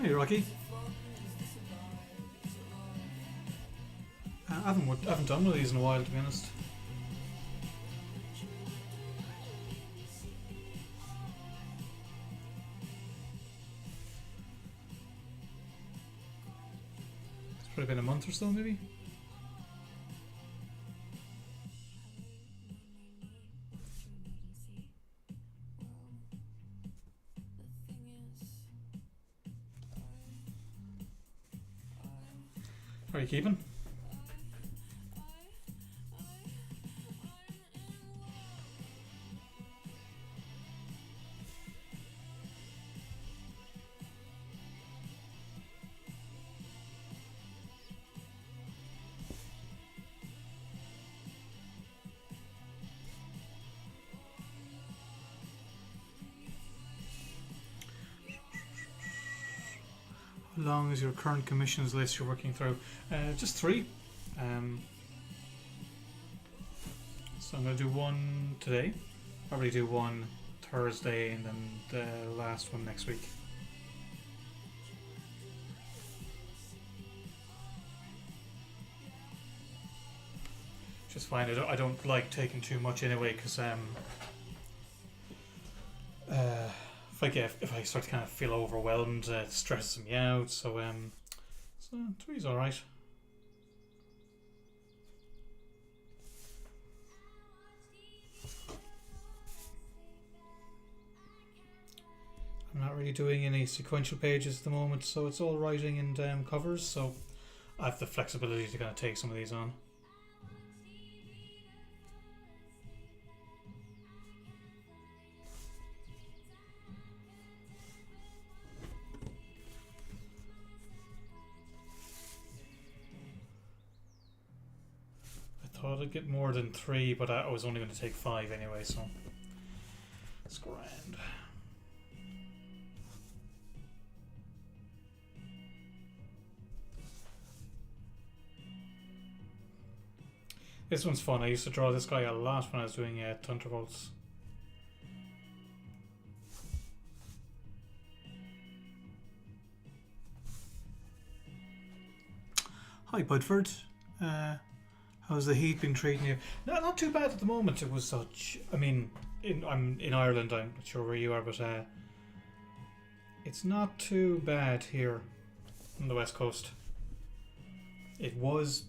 Hey, Rocky. I haven't done one of these in a while, to be honest. It's probably been a month or so, maybe. How are you keeping? How long is your current commissions list you're working through? Just 3. So I'm going to do one today, probably do one Thursday, and then the last one next week. Just fine. I don't like taking too much anyway, because if I start to kind of feel overwhelmed, it stresses me out. So 3's all right. I'm not really doing any sequential pages at the moment, so it's all writing and covers. So I have the flexibility to kind of take some of these on. I thought I'd get more than 3, but I was only going to take 5 anyway, so it's grand. This one's fun. I used to draw this guy a lot when I was doing Thunderbolts. Hi, Budford. How's the heat been treating you? No, not too bad at the moment. It was such. I mean, I'm in Ireland. I'm not sure where you are, but it's not too bad here on the west coast. It was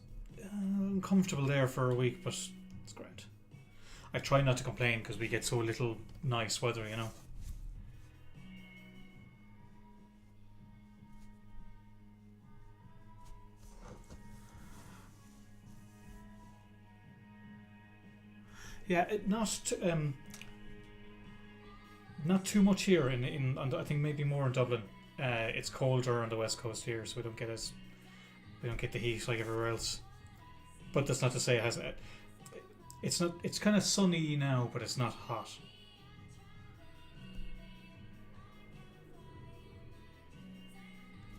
uncomfortable there for a week, but it's great. I try not to complain because we get so little nice weather, you know. Yeah, not too much here in I think maybe more in Dublin. It's colder on the west coast here, so we don't get the heat like everywhere else. But that's not to say it has. It's not. It's kind of sunny now, but it's not hot.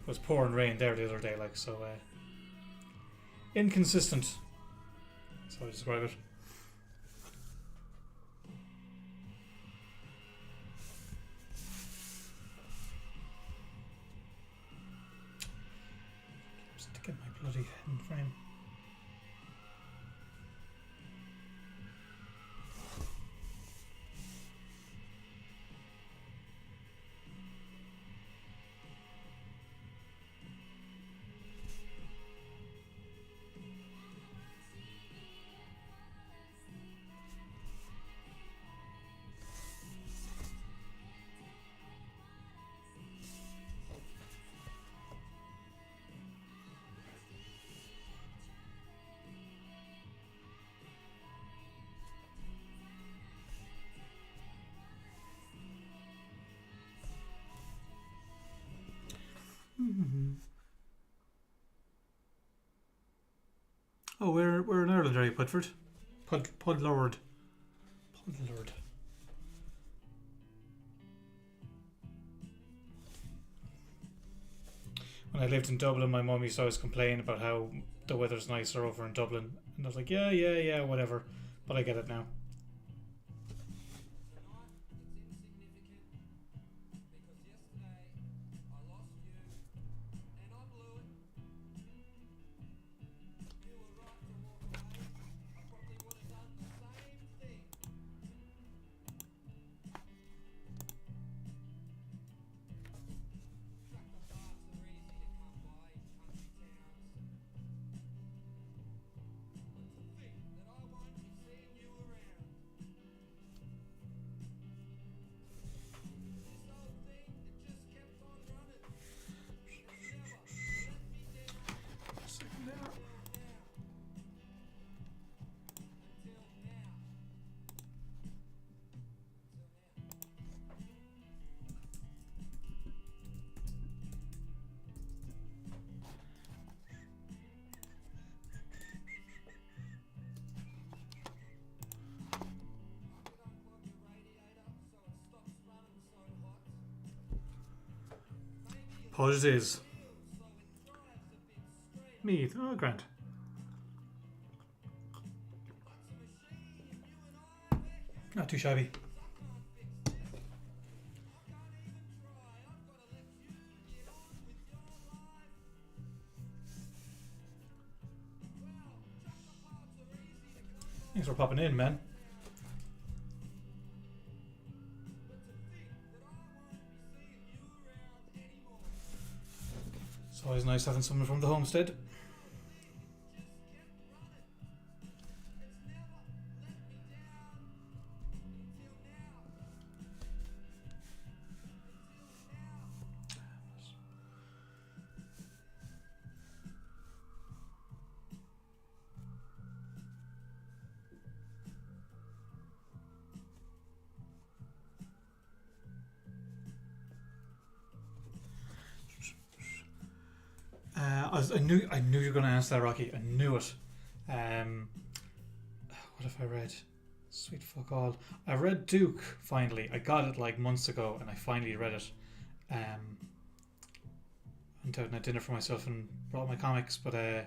It was pouring rain there the other day, like so. Inconsistent. That's how I describe it. Sticking my bloody hand frame. Mm-hmm. Oh, we're in Ireland, are you, Pudford? Pudlord. Pudlord. When I lived in Dublin, my mum used to always complain about how the weather's nicer over in Dublin, and I was like, yeah, whatever. But I get it now. Pod it is. Mead. Oh, grand. Not too shabby. Thanks for popping in, man. It's always nice having someone from the homestead. I knew you were going to answer that, Rocky. I knew it. What have I read? Sweet fuck all. I read Duke finally. I got it like months ago, and I finally read it. Went out and had dinner for myself and brought my comics, but I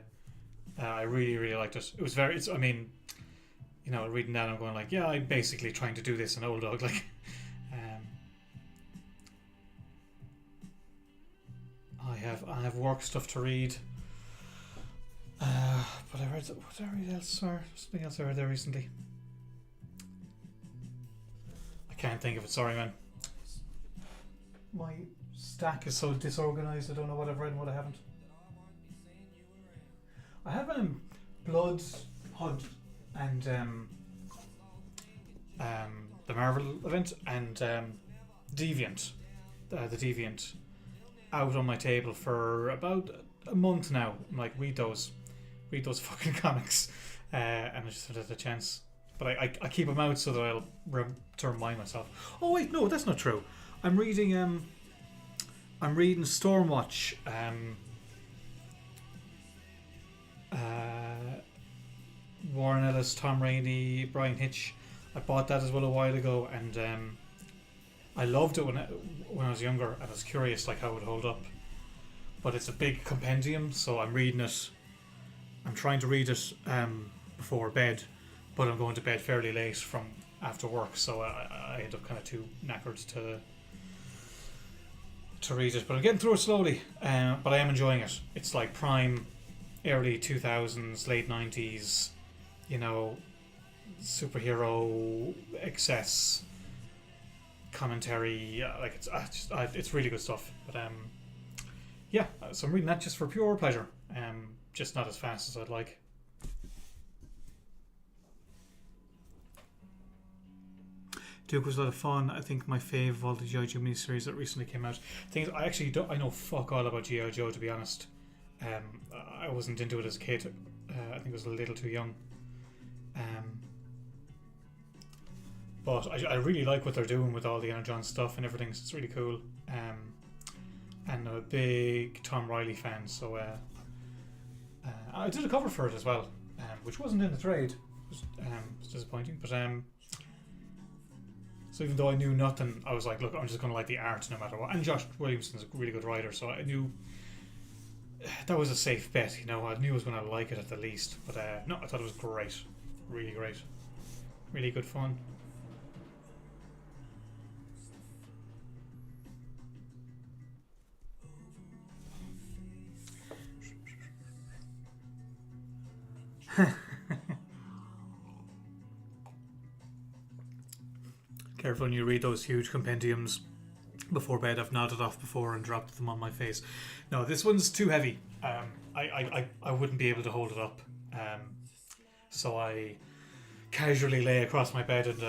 really, really liked it. It was very. I mean, you know, reading that, I'm going like, yeah, I'm basically trying to do this in Old Dog, like. I have work stuff to read. But I read what did I read elsewhere? Something else I read there recently. I can't think of it. Sorry, man. My stack is so disorganized. I don't know what I've read and what I haven't. I have Blood Hunt and the Marvel event and Deviant, the Deviant, out on my table for about a month now. I'm like, read those fucking comics, and I just haven't had a chance. But I keep them out so that I'll to remind myself. Oh wait, no, that's not true. I'm reading Stormwatch. Warren Ellis, Tom Rainey, Brian Hitch. I bought that as well a while ago, and I loved it when I was younger, and I was curious like how it would hold up. But it's a big compendium, so I'm reading it. I'm trying to read it before bed, but I'm going to bed fairly late from after work, so I end up kind of too knackered to read it. But I'm getting through it slowly, but I am enjoying it. It's like prime, early 2000s, late 90s, you know, superhero excess commentary. Like it's really good stuff. But yeah, so I'm reading that just for pure pleasure. Just not as fast as I'd like. Duke was a lot of fun. I think my fave of all the G.I. Joe miniseries that recently came out. Things I actually don't. I know fuck all about G.I. Joe, to be honest. I wasn't into it as a kid. I think I was a little too young. But I really like what they're doing with all the Energon stuff and everything. So it's really cool. And I'm a big Tom Riley fan, so I did a cover for it as well, which wasn't in the trade. It was disappointing, but so even though I knew nothing, I was like, look, I'm just going to like the art no matter what. And Josh Williamson's a really good writer, so I knew that was a safe bet. You know, I knew I was going to like it at the least. But no, I thought it was great, really great, really good fun. Careful when you read those huge compendiums before bed. I've nodded off before and dropped them on my face. No, this one's too heavy. I wouldn't be able to hold it up. So I casually lay across my bed and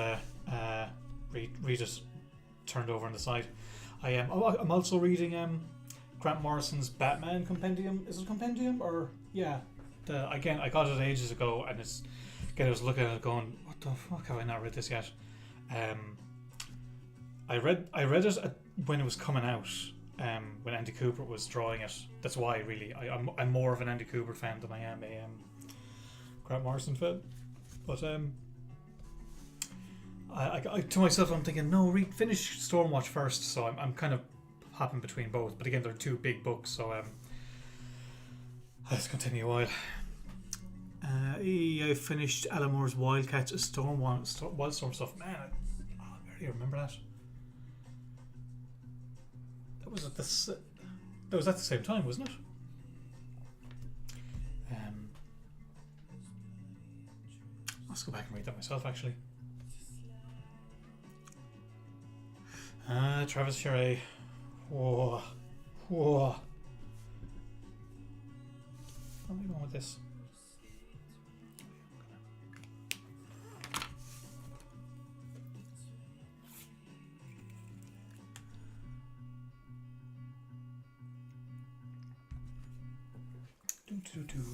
read it turned over on the side. I'm also reading Grant Morrison's Batman compendium. Is it a compendium or yeah? Again, I got it ages ago, and I was looking at it going, what the fuck have I not read this yet? I read it when it was coming out, when Andy Cooper was drawing it. That's why really I'm more of an Andy Cooper fan than I am a Grant Morrison fan. But I to myself I'm thinking, no, finish Stormwatch first. So I'm kind of hopping between both. But again, they're two big books, so let's continue a while. I finished Alan Moore's Wildcats, a Wildstorm stuff. Man, I barely remember that. That was at the same time, wasn't it? Let's go back and read that myself, actually. Travis Cheray. Whoa. Whoa. Where are we going with this? Do.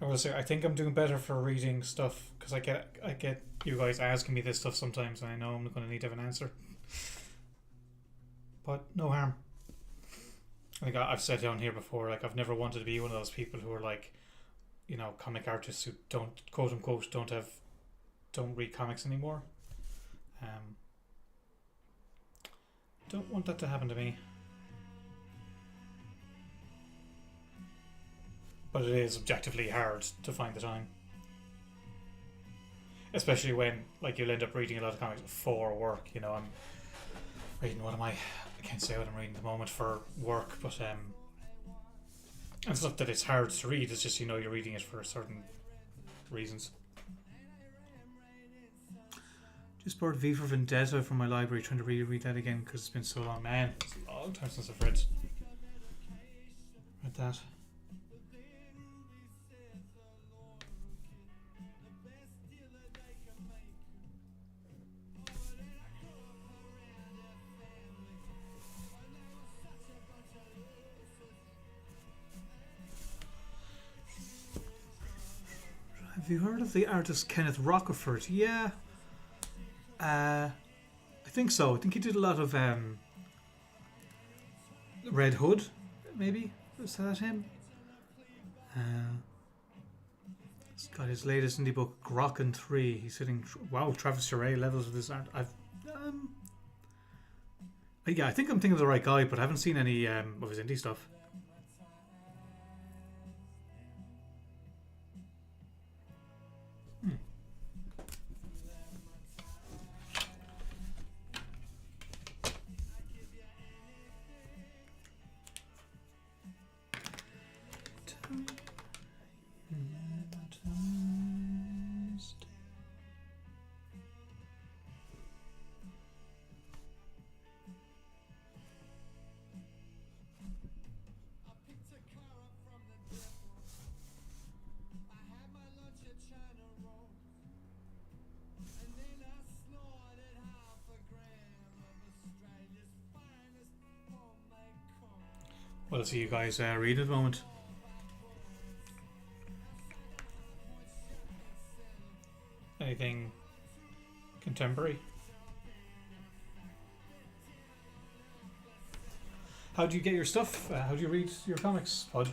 I will say I think I'm doing better for reading stuff because I get you guys asking me this stuff sometimes, and I know I'm going to need to have an answer. But no harm. Like I've said down here before, like I've never wanted to be one of those people who are like, you know, comic artists who don't quote unquote don't read comics anymore. Don't want that to happen to me. But it is objectively hard to find the time. Especially when, like, you'll end up reading a lot of comics for work. You know, I'm reading, I can't say what I'm reading at the moment for work, but and it's not that it's hard to read, it's just, you know, you're reading it for certain reasons. Just bought V for Vendetta from my library, trying to read that again because it's been so long. Man, it's a long time since I've read that. Have you heard of the artist Kenneth Rockefort? Yeah. I think so. I think he did a lot of Red Hood, maybe? Was that him? He's got his latest indie book, Grokken 3. He's sitting... Wow, Travis Cheray levels of this art. Yeah, I think I'm thinking of the right guy, but I haven't seen any of his indie stuff. Well, I'll see you guys read at the moment. Anything contemporary? How do you get your stuff? How do you read your comics, Pod?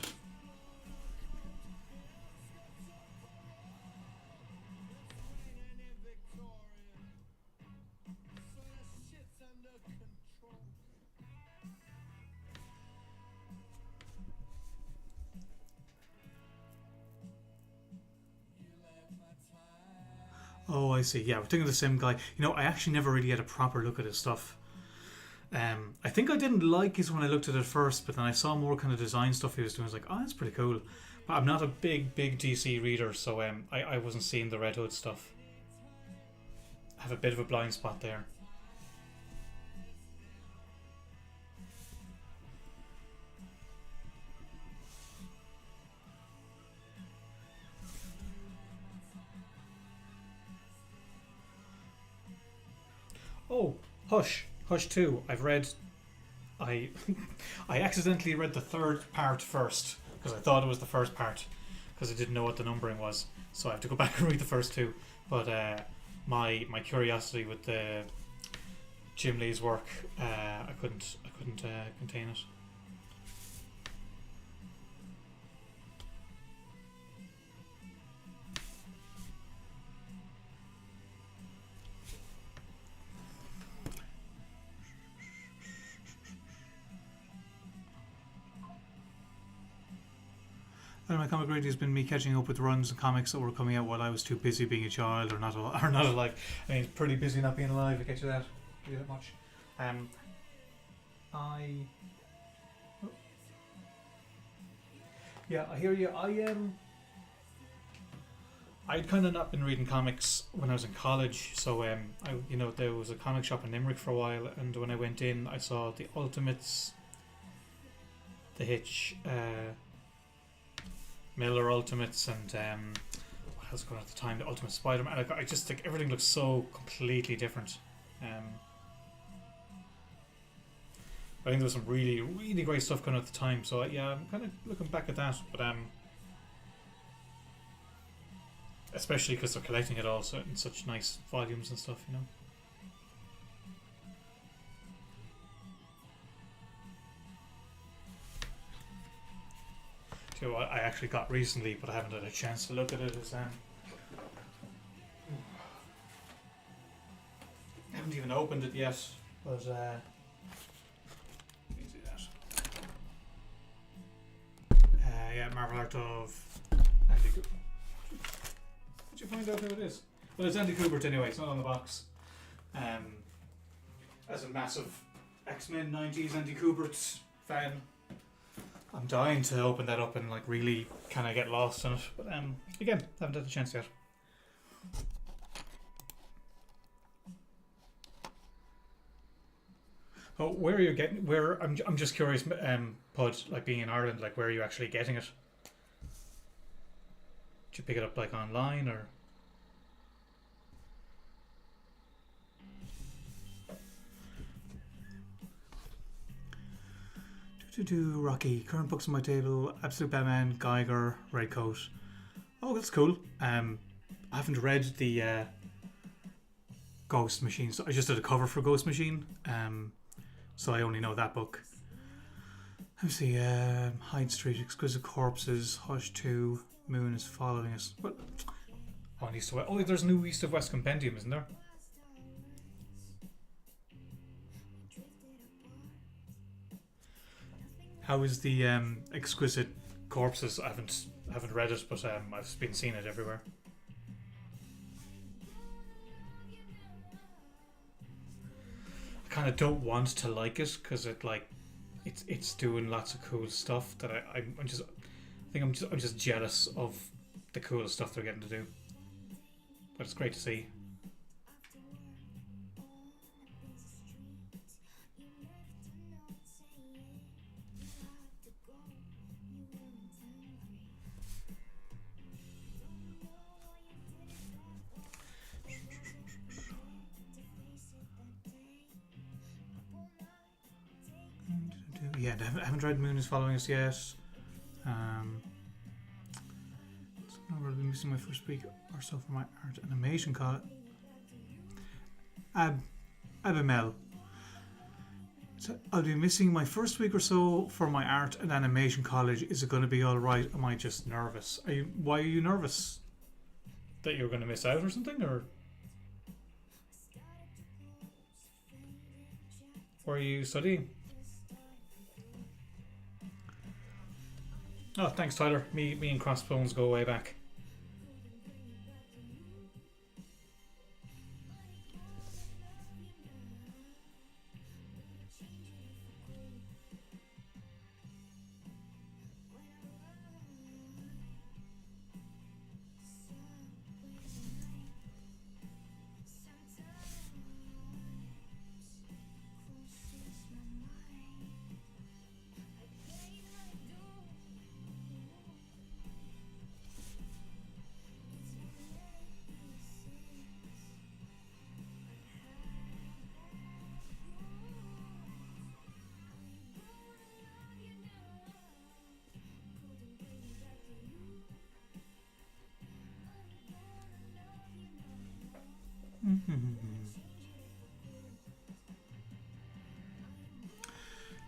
Oh, I see. Yeah, we're thinking of the same guy. You know, I actually never really had a proper look at his stuff. I think I didn't like his when I looked at it first, but then I saw more kind of design stuff he was doing. I was like, oh, that's pretty cool. But I'm not a big DC reader, so I wasn't seeing the Red Hood stuff. I have a bit of a blind spot there. Oh, Hush 2. I've read. I accidentally read the third part first because I thought it was the first part because I didn't know what the numbering was. So I have to go back and read the first two. But my curiosity with the Jim Lee's work, I couldn't contain it. And my comic reading has been me catching up with runs and comics that were coming out while I was too busy being a child or not alive. I mean, pretty busy not being alive. I get you that. Do that much. Yeah, I hear you. I'd kind of not been reading comics when I was in college, so there was a comic shop in Limerick for a while, and when I went in, I saw the Ultimates, the Hitch, Miller Ultimates, and what else going on at the time? The Ultimate Spider-Man. I just think everything looks so completely different. I think there was some really, really great stuff going on at the time. So yeah, I'm kind of looking back at that, but especially because they're collecting it all in such nice volumes and stuff, you know. So what I actually got recently, but I haven't had a chance to look at it, is I haven't even opened it yet, but let me do that. Yeah, Marvel Art of Andy Cooper. Did you find out who it is? Well, it's Andy Kubert anyway. It's not on the box. As a massive X-Men 90s Andy Kubert fan, I'm dying to open that up and like really kind of get lost in it. But again, haven't had the chance yet. Oh, where are you getting? Where I'm just curious, Pud, like being in Ireland, like where are you actually getting it? Did you pick it up like online or? Rocky. Current books on my table: Absolute Batman, Geiger, Redcoat. Oh, that's cool. I haven't read the Ghost Machine. So I just did a cover for Ghost Machine. So I only know that book. Let's see. Hyde Street, Exquisite Corpses, Hush 2, Moon is Following Us. What? Oh, East of West. Oh, there's a new East of West compendium, isn't there? How is the Exquisite Corpses? I haven't read it, but I've been seeing it everywhere. I kind of don't want to like it because it's doing lots of cool stuff that I'm just jealous of the cool stuff they're getting to do. But it's great to see. Yeah, I haven't read Moon is Following Us yet. I'm really missing my first week or so for my art animation college. Abimel. So I'll be missing my first week or so for my art and animation college. Is it going to be alright? Am I just nervous? Why are you nervous? That you're going to miss out or something? Or are you studying? Oh, thanks, Tyler. Me and Crossbones go way back.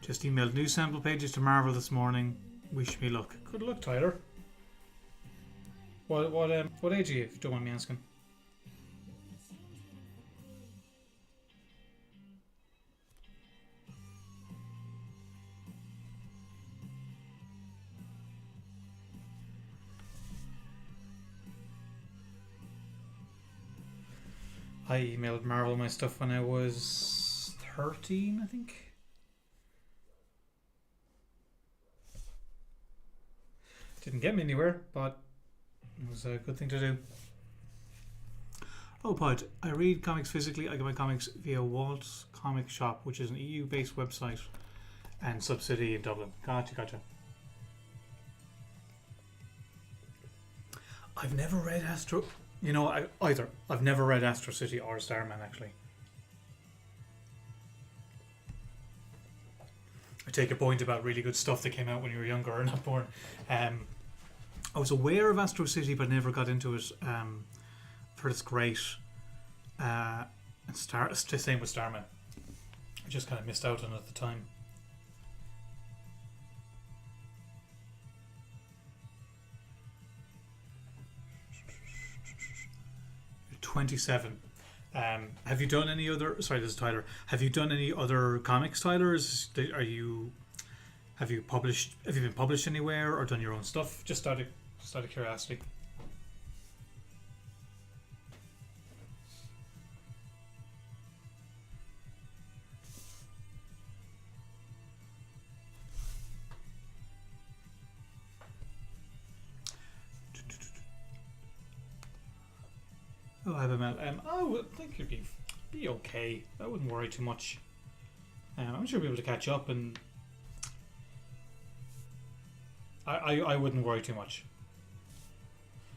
Just emailed new sample pages to Marvel this morning. Wish me luck. Good luck, Tyler. What age are you, if you don't mind me asking? I emailed Marvel my stuff when I was 13, I think. Didn't get me anywhere, but it was a good thing to do. Oh, Pod, I read comics physically. I get my comics via Walt's Comic Shop, which is an EU-based website and subsidiary in Dublin. Gotcha. I've never read Astro... You know, I've never read Astro City or Starman, actually. I take your point about really good stuff that came out when you were younger or not born. I was aware of Astro City, but never got into it. For its great. And same with Starman. I just kind of missed out on it at the time. 27. Have you done any other? Sorry, this is Tyler. Have you done any other comics, Tyler? Have you published? Have you been published anywhere or done your own stuff? Just out of curiosity. Oh, I have a mail. I would think you'd be okay. I wouldn't worry too much. I'm sure you'll be able to catch up, and I wouldn't worry too much.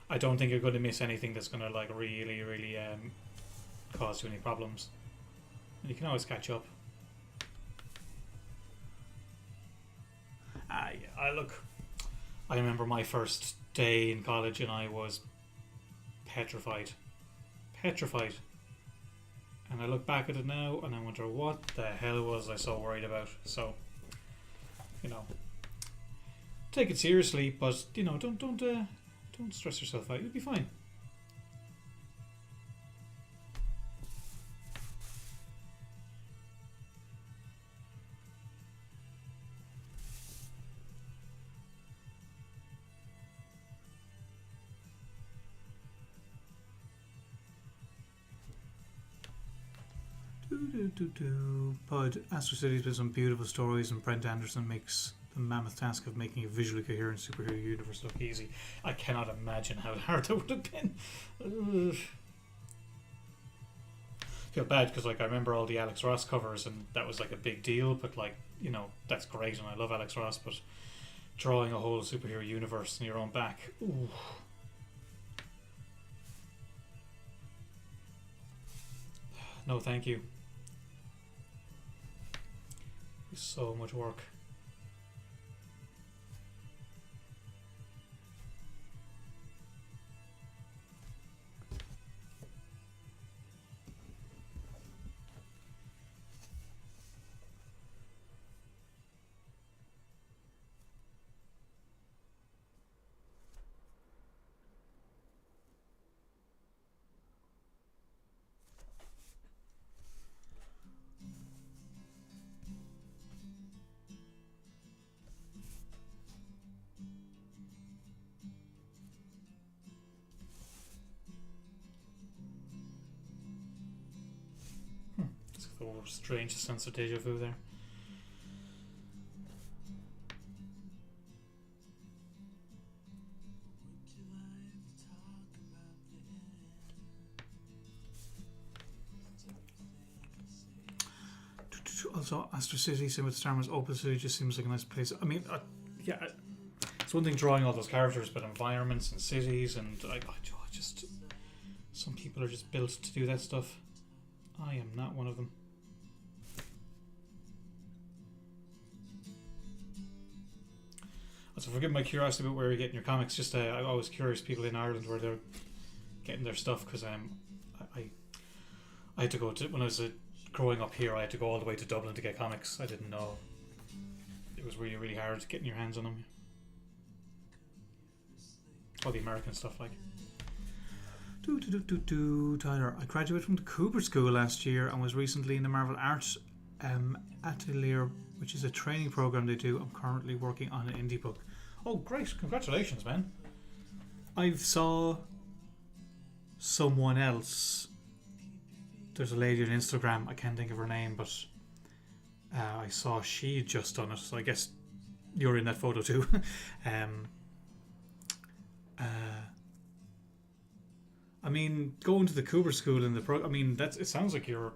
I don't think you're going to miss anything that's going to like really cause you any problems. And you can always catch up. Look. I remember my first day in college, and I was petrified. And I look back at it now and I wonder what the hell was I so worried about. So, take it seriously, but don't stress yourself out. You'll be fine. But Astro City's been some beautiful stories, and Brent Anderson makes the mammoth task of making a visually coherent superhero universe look easy. I cannot imagine how hard that would have been. I feel bad because I remember all the Alex Ross covers, and that was like a big deal. But that's great, and I love Alex Ross. But drawing a whole superhero universe in your own back, ooh. No, thank you. So much work. Strange sense of deja vu there. Also, Astro City, same with Star Wars Opal City, just seems like a nice place. I mean, it's one thing drawing all those characters, but environments and cities, and just some people are just built to do that stuff. I am not one of them. So forgive my curiosity about where you're getting your comics. Just I'm always curious people in Ireland where they're getting their stuff, because I had to go to, when I was growing up here, I had to go all the way to Dublin to get comics. I didn't know. It was really hard getting your hands on them. All the American stuff like. Tyler, I graduated from the Cooper School last year and was recently in the Marvel Arts Atelier, which is a training program they do. I'm currently working on an indie book. Oh, great. Congratulations, man. I saw someone else there's a lady on Instagram. I can't think of her name, but I saw she'd just done it. So I guess you're in that photo too. um, uh, I mean, going to the Cooper School in the pro. I mean, that's. It sounds like you're.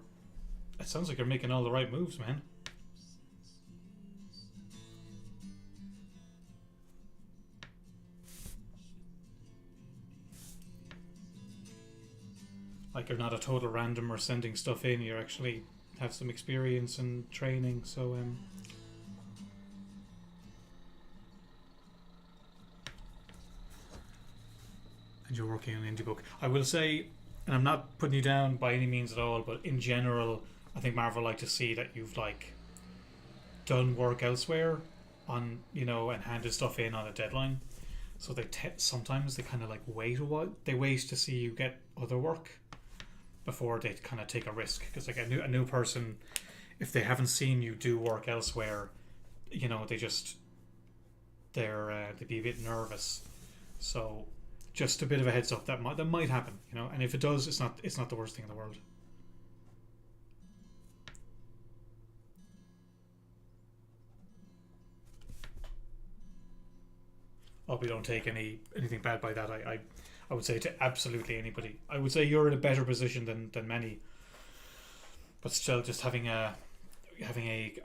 It sounds like you're making all the right moves, man. Like you're not a total random or sending stuff in. You actually have some experience and training. So and you're working on an indie book. I will say, and I'm not putting you down by any means at all, but in general, I think Marvel like to see that you've like done work elsewhere on and handed stuff in on a deadline. So sometimes they kind of like wait a while. They wait to see you get other work before they kind of take a risk, because like a new person, if they haven't seen you do work elsewhere, they'd be a bit nervous. So just a bit of a heads up that might happen, and if it does, it's not the worst thing in the world. I hope you don't take anything bad by that. I would say to absolutely anybody. I would say you're in a better position than many, but still, just having a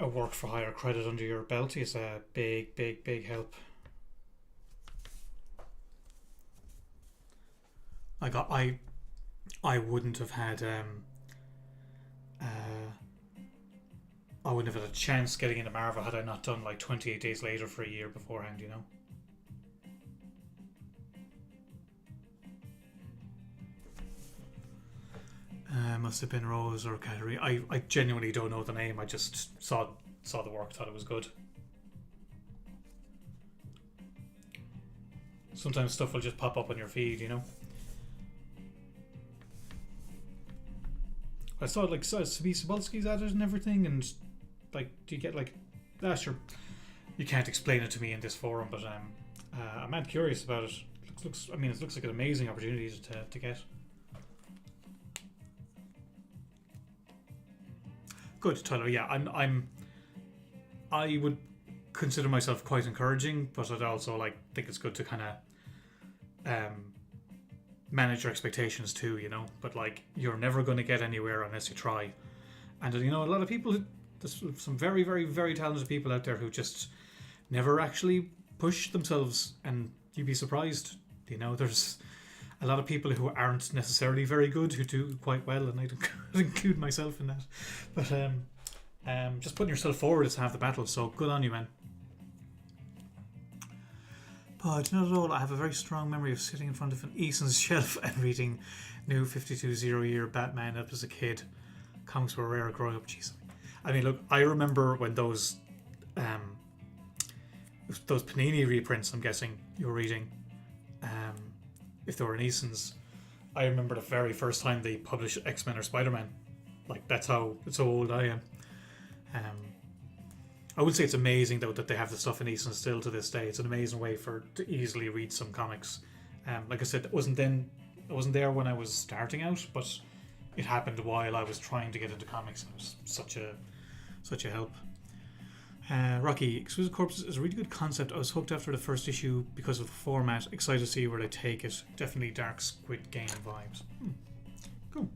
work for hire credit under your belt is a big help. I wouldn't have had I wouldn't have had a chance getting into Marvel had I not done like 28 Days Later for a year beforehand. Must have been Rose or Catherine. I genuinely don't know the name. I just saw the work, thought it was good. Sometimes stuff will just pop up on your feed. I saw like Sabulski's at it and everything, and like, do you get like, sure, you can't explain it to me in this forum, but I'm mad curious about it. It looks like an amazing opportunity to get. Good, Tyler. Yeah, I would consider myself quite encouraging, but I'd also think it's good to kind of manage your expectations too. But you're never going to get anywhere unless you try. And a lot of people, there's some very, very, very talented people out there who just never actually push themselves, and you'd be surprised. There's a lot of people who aren't necessarily very good who do quite well, and I'd include myself in that. But just putting yourself forward is half the battle, so good on you, man. But not at all. I have a very strong memory of sitting in front of an Eason's shelf and reading New 52 Zero Year Batman up as a kid. Comics were rare growing up. Jeez. I mean, look, I remember when those Panini reprints, I'm guessing you were reading, if they were in Eason's, I remember the very first time they published X-Men or Spider-Man. That's how old I am. I would say it's amazing though that they have the stuff in Easton still to this day. It's an amazing way to easily read some comics. Like I said, it wasn't there when I was starting out, but it happened while I was trying to get into comics, and it was such a help. Rocky, Exquisite Corpses is a really good concept. I was hooked after the first issue because of the format. Excited to see where they take it. Definitely Dark Squid Game vibes. Cool.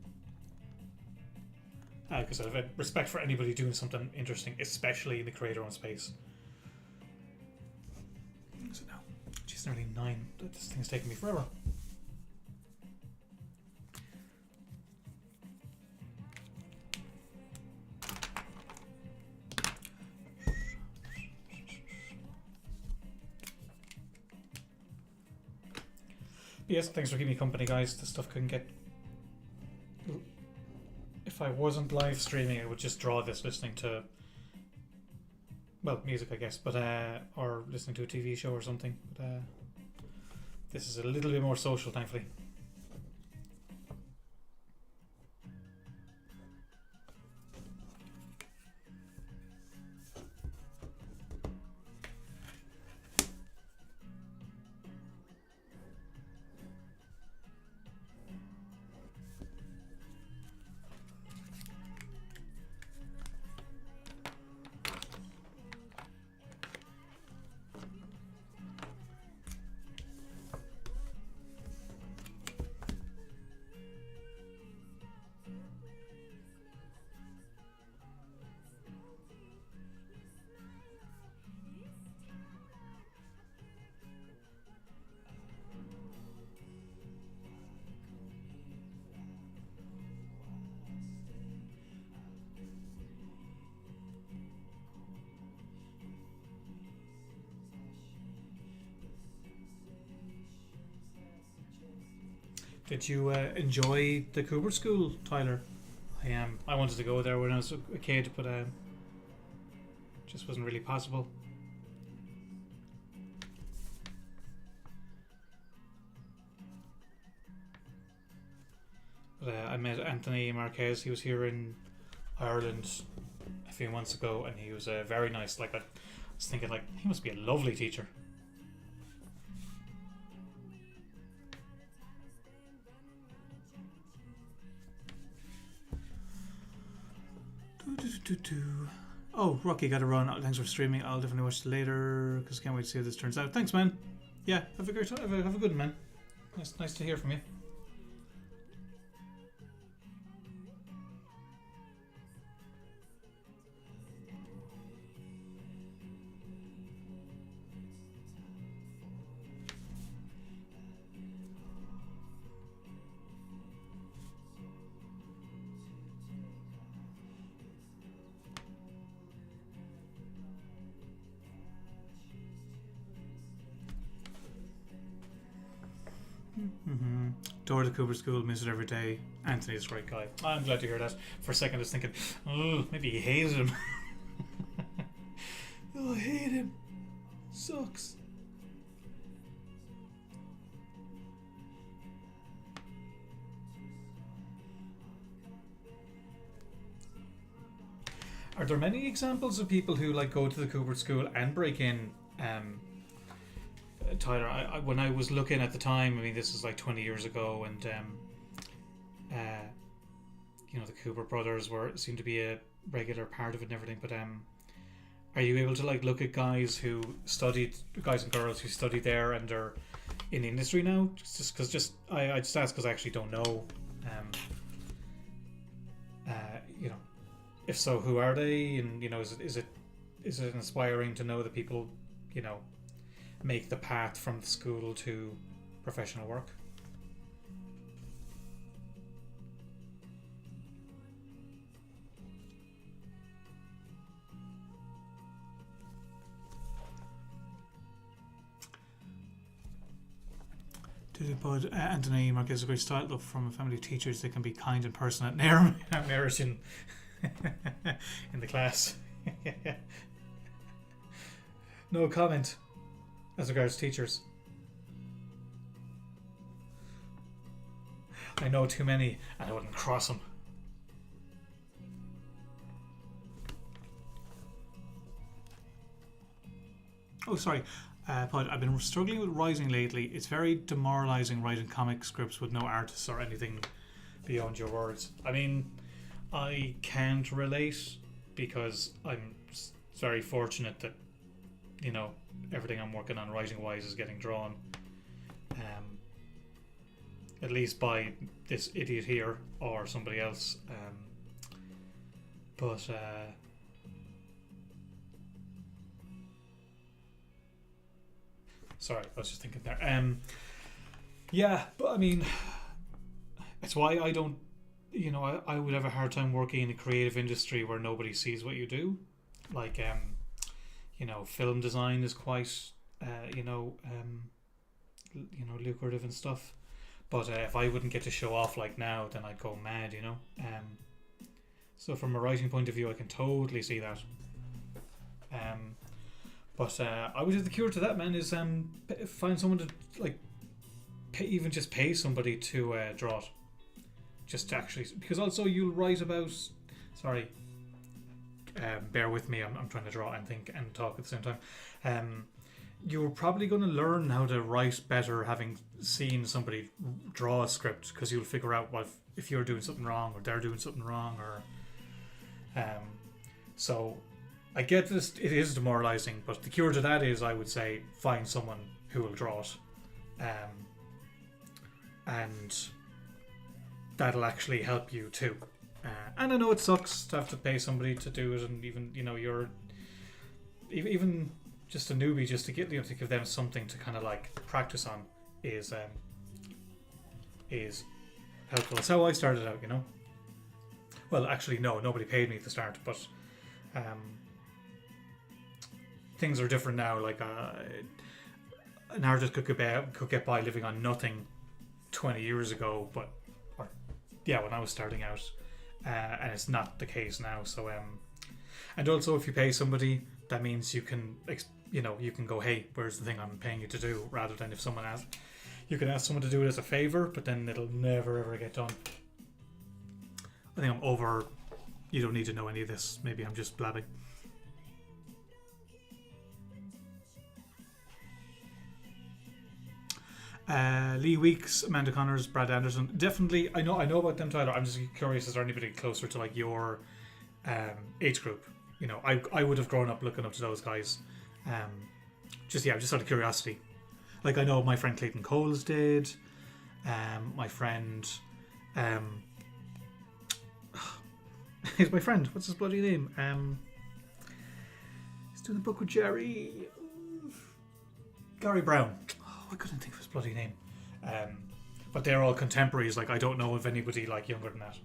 Because I have respect for anybody doing something interesting, especially in the creator-owned space. What is it now? Jeez, nearly 9. This thing's taking me forever. Yes, thanks for keeping me company, guys. This stuff couldn't get... If I wasn't live streaming, I would just draw this listening to, well, music, I guess, but or listening to a TV show or something. But this is a little bit more social, thankfully. Did you enjoy the Cooper School, Tyler? I wanted to go there when I was a kid, but just wasn't really possible. But I met Anthony Marquez. He was here in Ireland a few months ago, and he was very nice. Like, I was thinking, like, he must be a lovely teacher. Oh, Rocky got to run. Thanks for streaming. I'll definitely watch it later because I can't wait to see how this turns out. Thanks, man. Yeah, have a great time. Have a good one, man. Nice to hear from you. Door to Cooper School, miss it every day. Anthony's a great guy. I'm glad to hear that. For a second I was thinking, oh, maybe he hated him. Oh, I hate him. Sucks. Are there many examples of people who like go to the Cooper School and break in? Tyler, when I was looking at the time, I mean, this is like 20 years ago, and the Cooper brothers seemed to be a regular part of it and everything. But are you able to like look at guys and girls who studied there and are in the industry now? I just ask because I actually don't know. If so, who are they? And is it inspiring to know that people, make the path from the school to professional work? But Anthony Marquez is a great style. Look, from a family of teachers, they can be kind in person at merit in the class. No comment as regards teachers. I know too many and I wouldn't cross them. Oh, sorry. But I've been struggling with writing lately. It's very demoralising writing comic scripts with no artists or anything beyond your words. I mean, I can't relate because I'm very fortunate that, everything I'm working on writing wise is getting drawn. At least by this idiot here or somebody else. Sorry, I was just thinking there. Yeah, but I mean, it's why I don't, I would have a hard time working in a creative industry where nobody sees what you do. Like, film design is quite, lucrative and stuff. But if I wouldn't get to show off like now, then I'd go mad, So from a writing point of view, I can totally see that. But I would say the cure to that, man, is find someone to pay somebody to draw it, just to actually, because also you'll write about. Sorry, bear with me. I'm trying to draw and think and talk at the same time. You're probably going to learn how to write better having seen somebody draw a script, because you'll figure out if you're doing something wrong or they're doing something wrong, or so. I get this, it is demoralising, but the cure to that is, I would say, find someone who will draw it. And that'll actually help you too. And I know it sucks to have to pay somebody to do it, and even, you're even just a newbie, just to get to give them something to kind of like practice on is helpful. That's how I started out, Well, actually, no, nobody paid me at the start, but things are different now. Like an artist could get by living on nothing 20 years ago, but or yeah, when I was starting out, and it's not the case now. So and also if you pay somebody, that means you can you can go, hey, where's the thing I'm paying you to do, rather than if someone asks, you can ask someone to do it as a favor, but then it'll never ever get done. I think I'm over. You don't need to know any of this. Maybe I'm just blabbing. Lee Weeks, Amanda Connors, Brad Anderson. Definitely, I know about them, Tyler. I'm just curious, is there anybody closer to like your age group? You know, I would have grown up looking up to those guys. Just out of curiosity. Like, I know my friend Clayton Coles did. My friend... he's my friend. What's his bloody name? He's doing the book with Jerry. Gary Brown. Oh, I couldn't think of his bloody name. But they're all contemporaries. Like, I don't know of anybody like younger than that.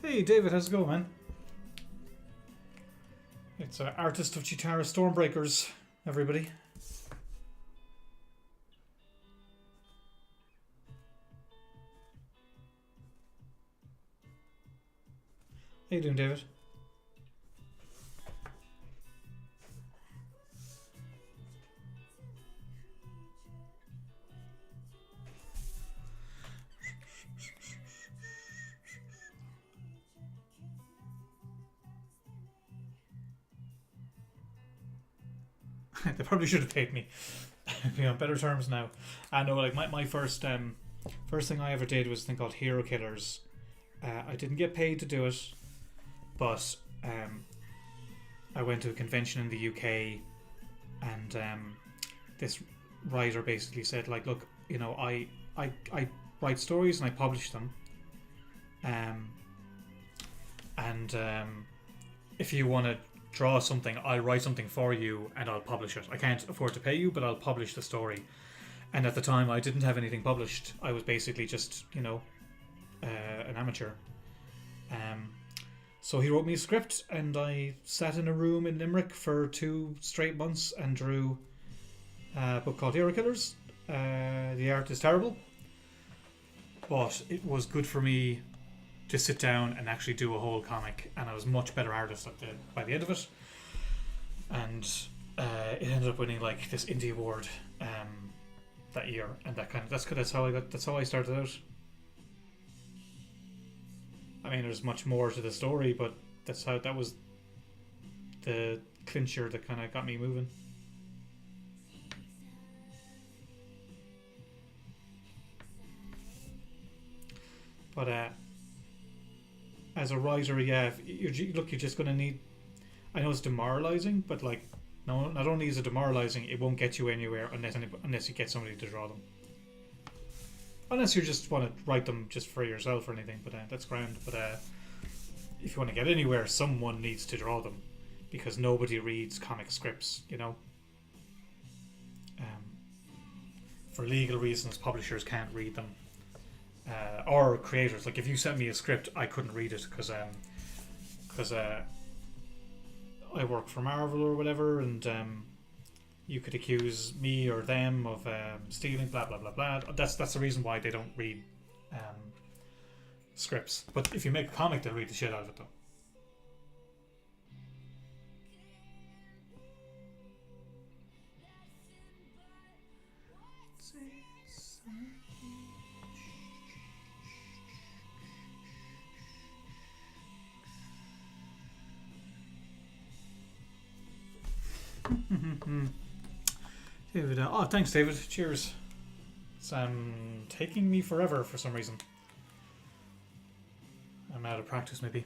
Hey David, how's it going, man? It's Artist of Chitara Stormbreakers, everybody. How you doing, David? They probably should have paid me. Be on better terms now. I know, like my first thing I ever did was a thing called Hero Killers. I didn't get paid to do it, but I went to a convention in the UK, and this writer basically said, like, look, you know, I write stories and I publish them, and if you want to draw something, I'll write something for you and I'll publish it. I can't afford to pay you, but I'll publish the story. And at the time, I didn't have anything published. I was basically just, you know, an amateur. So he wrote me a script, and I sat in a room in Limerick for 2 straight months and drew a book called Hero Killers. The art is terrible, but it was good for me to sit down and actually do a whole comic, and I was a much better artist by the end of it. And it ended up winning like this indie award that year, and that's how I started out. I mean, there's much more to the story, but that was the clincher that kind of got me moving. But as a writer, yeah, you're just going to need... I know it's demoralizing, but like, no, not only is it demoralizing, it won't get you anywhere unless you get somebody to draw them. Unless you just want to write them just for yourself or anything, but that's grand. But if you want to get anywhere, someone needs to draw them, because nobody reads comic scripts, you know. For legal reasons, publishers can't read them. Or creators. Like, if you sent me a script, I couldn't read it because I work for Marvel or whatever, and you could accuse me or them of stealing, blah blah blah blah. That's the reason why they don't read scripts. But if you make a comic, they'll read the shit out of it, though. David, thanks, David. Cheers. It's taking me forever for some reason. I'm out of practice, maybe.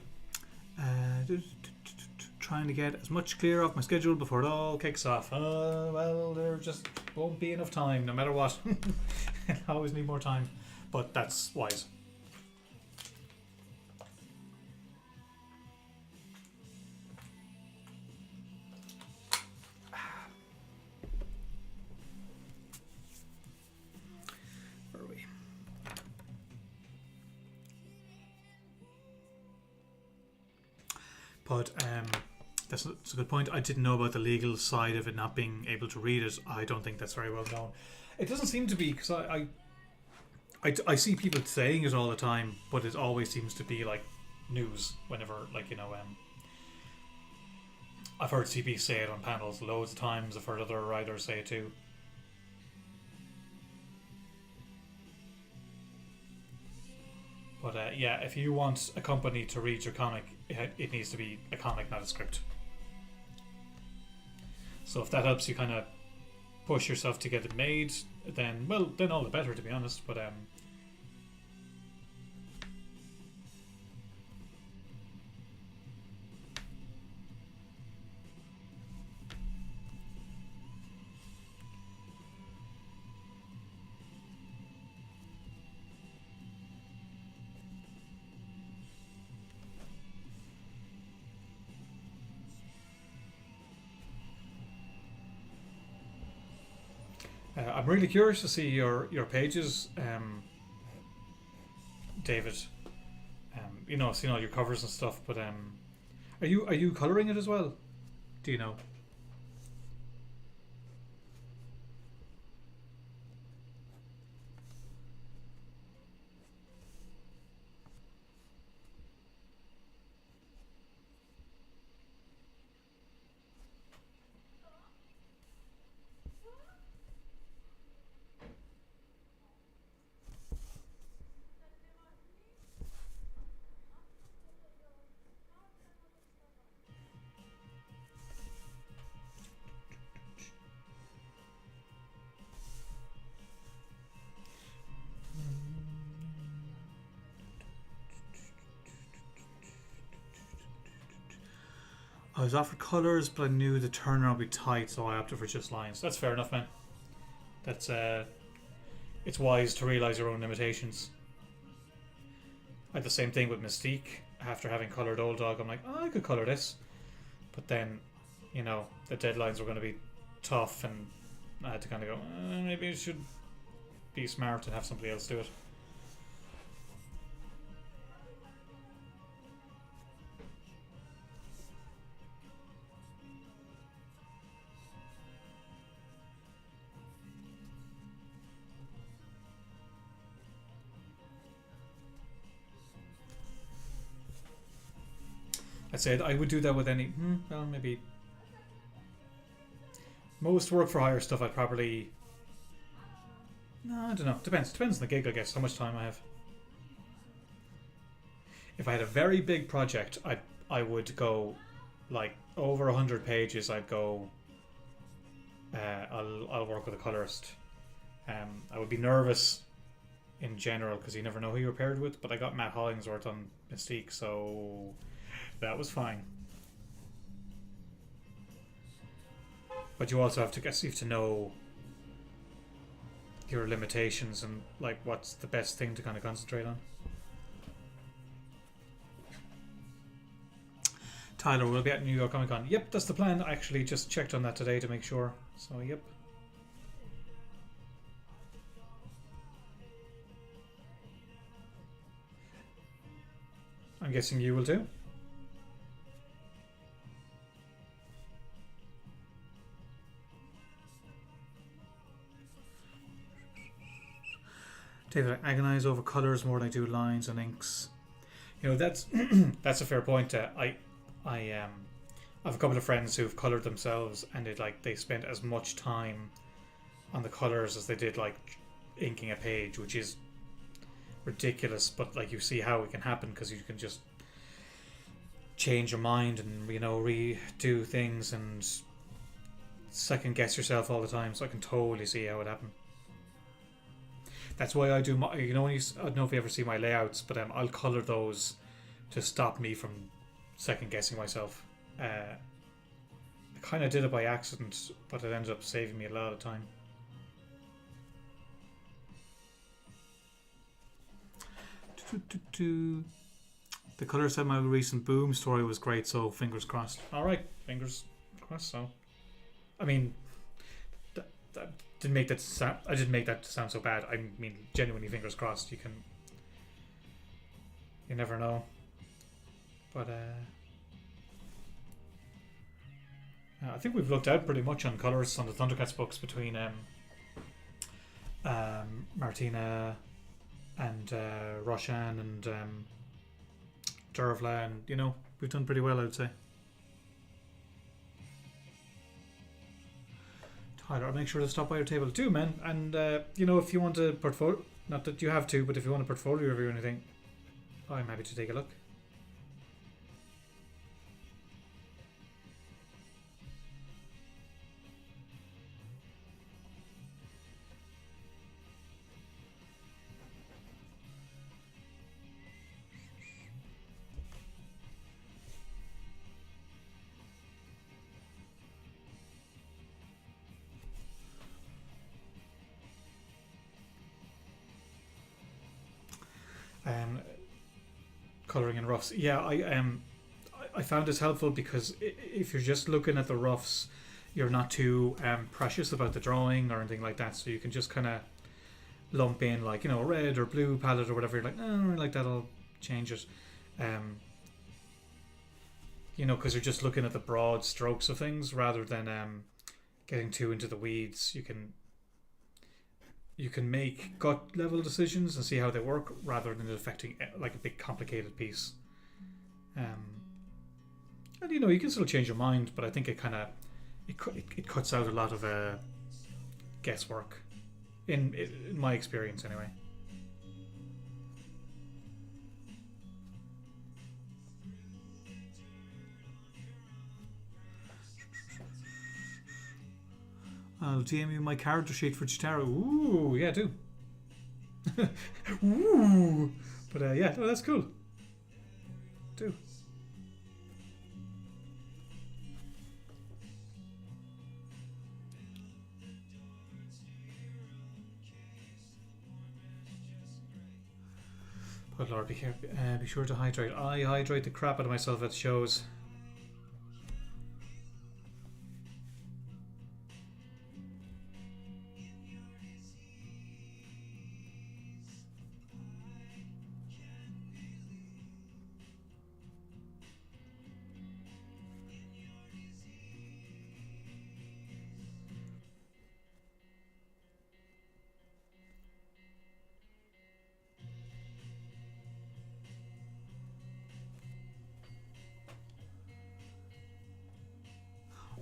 Trying to get as much clear off my schedule before it all kicks off. Well, there just won't be enough time, no matter what. I always need more time, but that's wise. But that's a good point. I didn't know about the legal side of it not being able to read it. I don't think that's very well known. It doesn't seem to be, because I see people saying it all the time, but it always seems to be like news whenever, like, you know, I've heard CP say it on panels loads of times. I've heard other writers say it too. But yeah, if you want a company to read your comic, it needs to be a comic, not a script. So if that helps you kind of push yourself to get it made, then, well, then all the better, to be honest. But I'm really curious to see your pages, David. You know, seeing all your covers and stuff. But are you coloring it as well? Do you know? I was offered colours, but I knew the turnaround would be tight, so I opted for just lines. That's fair enough, man. That's it's wise to realise your own limitations. I had the same thing with Mystique. After having coloured Old Dog, I'm like, oh, I could colour this. But then, you know, the deadlines were going to be tough, and I had to kind of go, maybe I should be smart and have somebody else do it. I'd say I would do that with any. Well, maybe most work for hire stuff. I'd probably. No, I don't know. Depends on the gig, I guess. How much time I have. If I had a very big project, I would go like over 100 pages. I'd go. I'll work with a colorist. I would be nervous in general because you never know who you're paired with. But I got Matt Hollingsworth on Mystique, so. That was fine. But you also have to know your limitations and like what's the best thing to kind of concentrate on. Tyler, we'll be at New York Comic Con. Yep, that's the plan. I actually just checked on that today to make sure. So yep. I'm guessing you will too. David, I agonize over colours more than I do lines and inks. You know, that's that's a fair point. I have a couple of friends who've coloured themselves, and they spent as much time on the colours as they did like inking a page, which is ridiculous. But like you see how it can happen because you can just change your mind and, you know, redo things and second guess yourself all the time. So I can totally see how it happened. That's why I do my, you know, I don't know if you ever see my layouts, but I'll colour those to stop me from second guessing myself. I kind of did it by accident, but it ended up saving me a lot of time. The colour said my recent Boom story was great, so fingers crossed. Alright, fingers crossed. So, I mean, that didn't make that sound. I didn't make that sound so bad. I mean, genuinely, fingers crossed. You never know. But I think we've looked out pretty much on colours on the Thundercats books between Martina and Roshan and Dervla, and you know, we've done pretty well, I would say. Tyler, I'll make sure to stop by your table too, man. And you know, if you want a portfolio, not that you have to, but if you want a portfolio review or anything, I'm happy to take a look. Colouring in roughs. Yeah, I found this helpful because if you're just looking at the roughs, you're not too precious about the drawing or anything like that. So you can just kind of lump in like, you know, red or blue palette or whatever. You're like, oh, like that'll change it. You know, because you're just looking at the broad strokes of things rather than getting too into the weeds. You can make gut level decisions and see how they work rather than it affecting like a big complicated piece. And you know, you can still change your mind, but I think it kind of it cuts out a lot of guesswork in my experience anyway. I'll DM you my character sheet for Chitara. Ooh, yeah, do. Ooh, but yeah, no, that's cool. Do. But Lord, be sure to hydrate. I hydrate the crap out of myself at shows.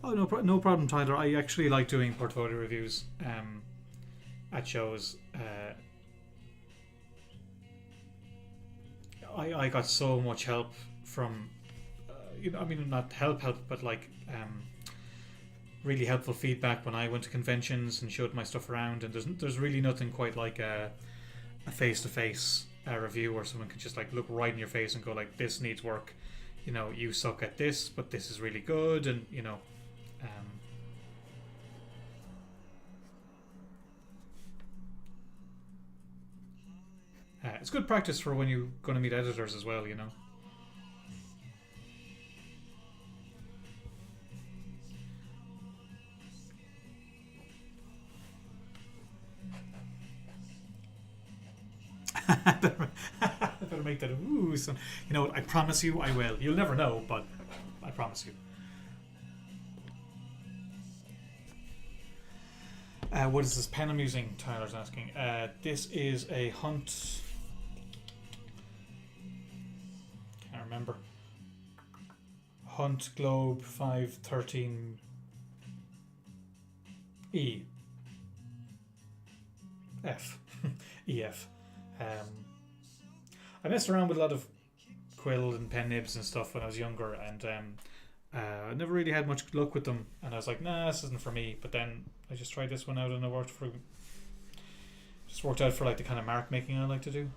Oh, no problem, Tyler. I actually like doing portfolio reviews at shows. I got so much help from, you know, I mean, not help, but like really helpful feedback when I went to conventions and showed my stuff around. And there's really nothing quite like a face-to-face review where someone can just like look right in your face and go like, this needs work. You know, you suck at this, but this is really good, and you know. It's good practice for when you're going to meet editors as well, you know. Better make that ooh. So, you know what? I promise you, I will. You'll never know, but I promise you. What is this pen I'm using? Tyler's asking. This is a Hunt. Can't remember. Hunt Globe 513 E. F. EF. I messed around with a lot of quill and pen nibs and stuff when I was younger, and I never really had much luck with them, and I was like, nah, this isn't for me. But then I just tried this one out, and it worked out for like the kind of mark making I like to do.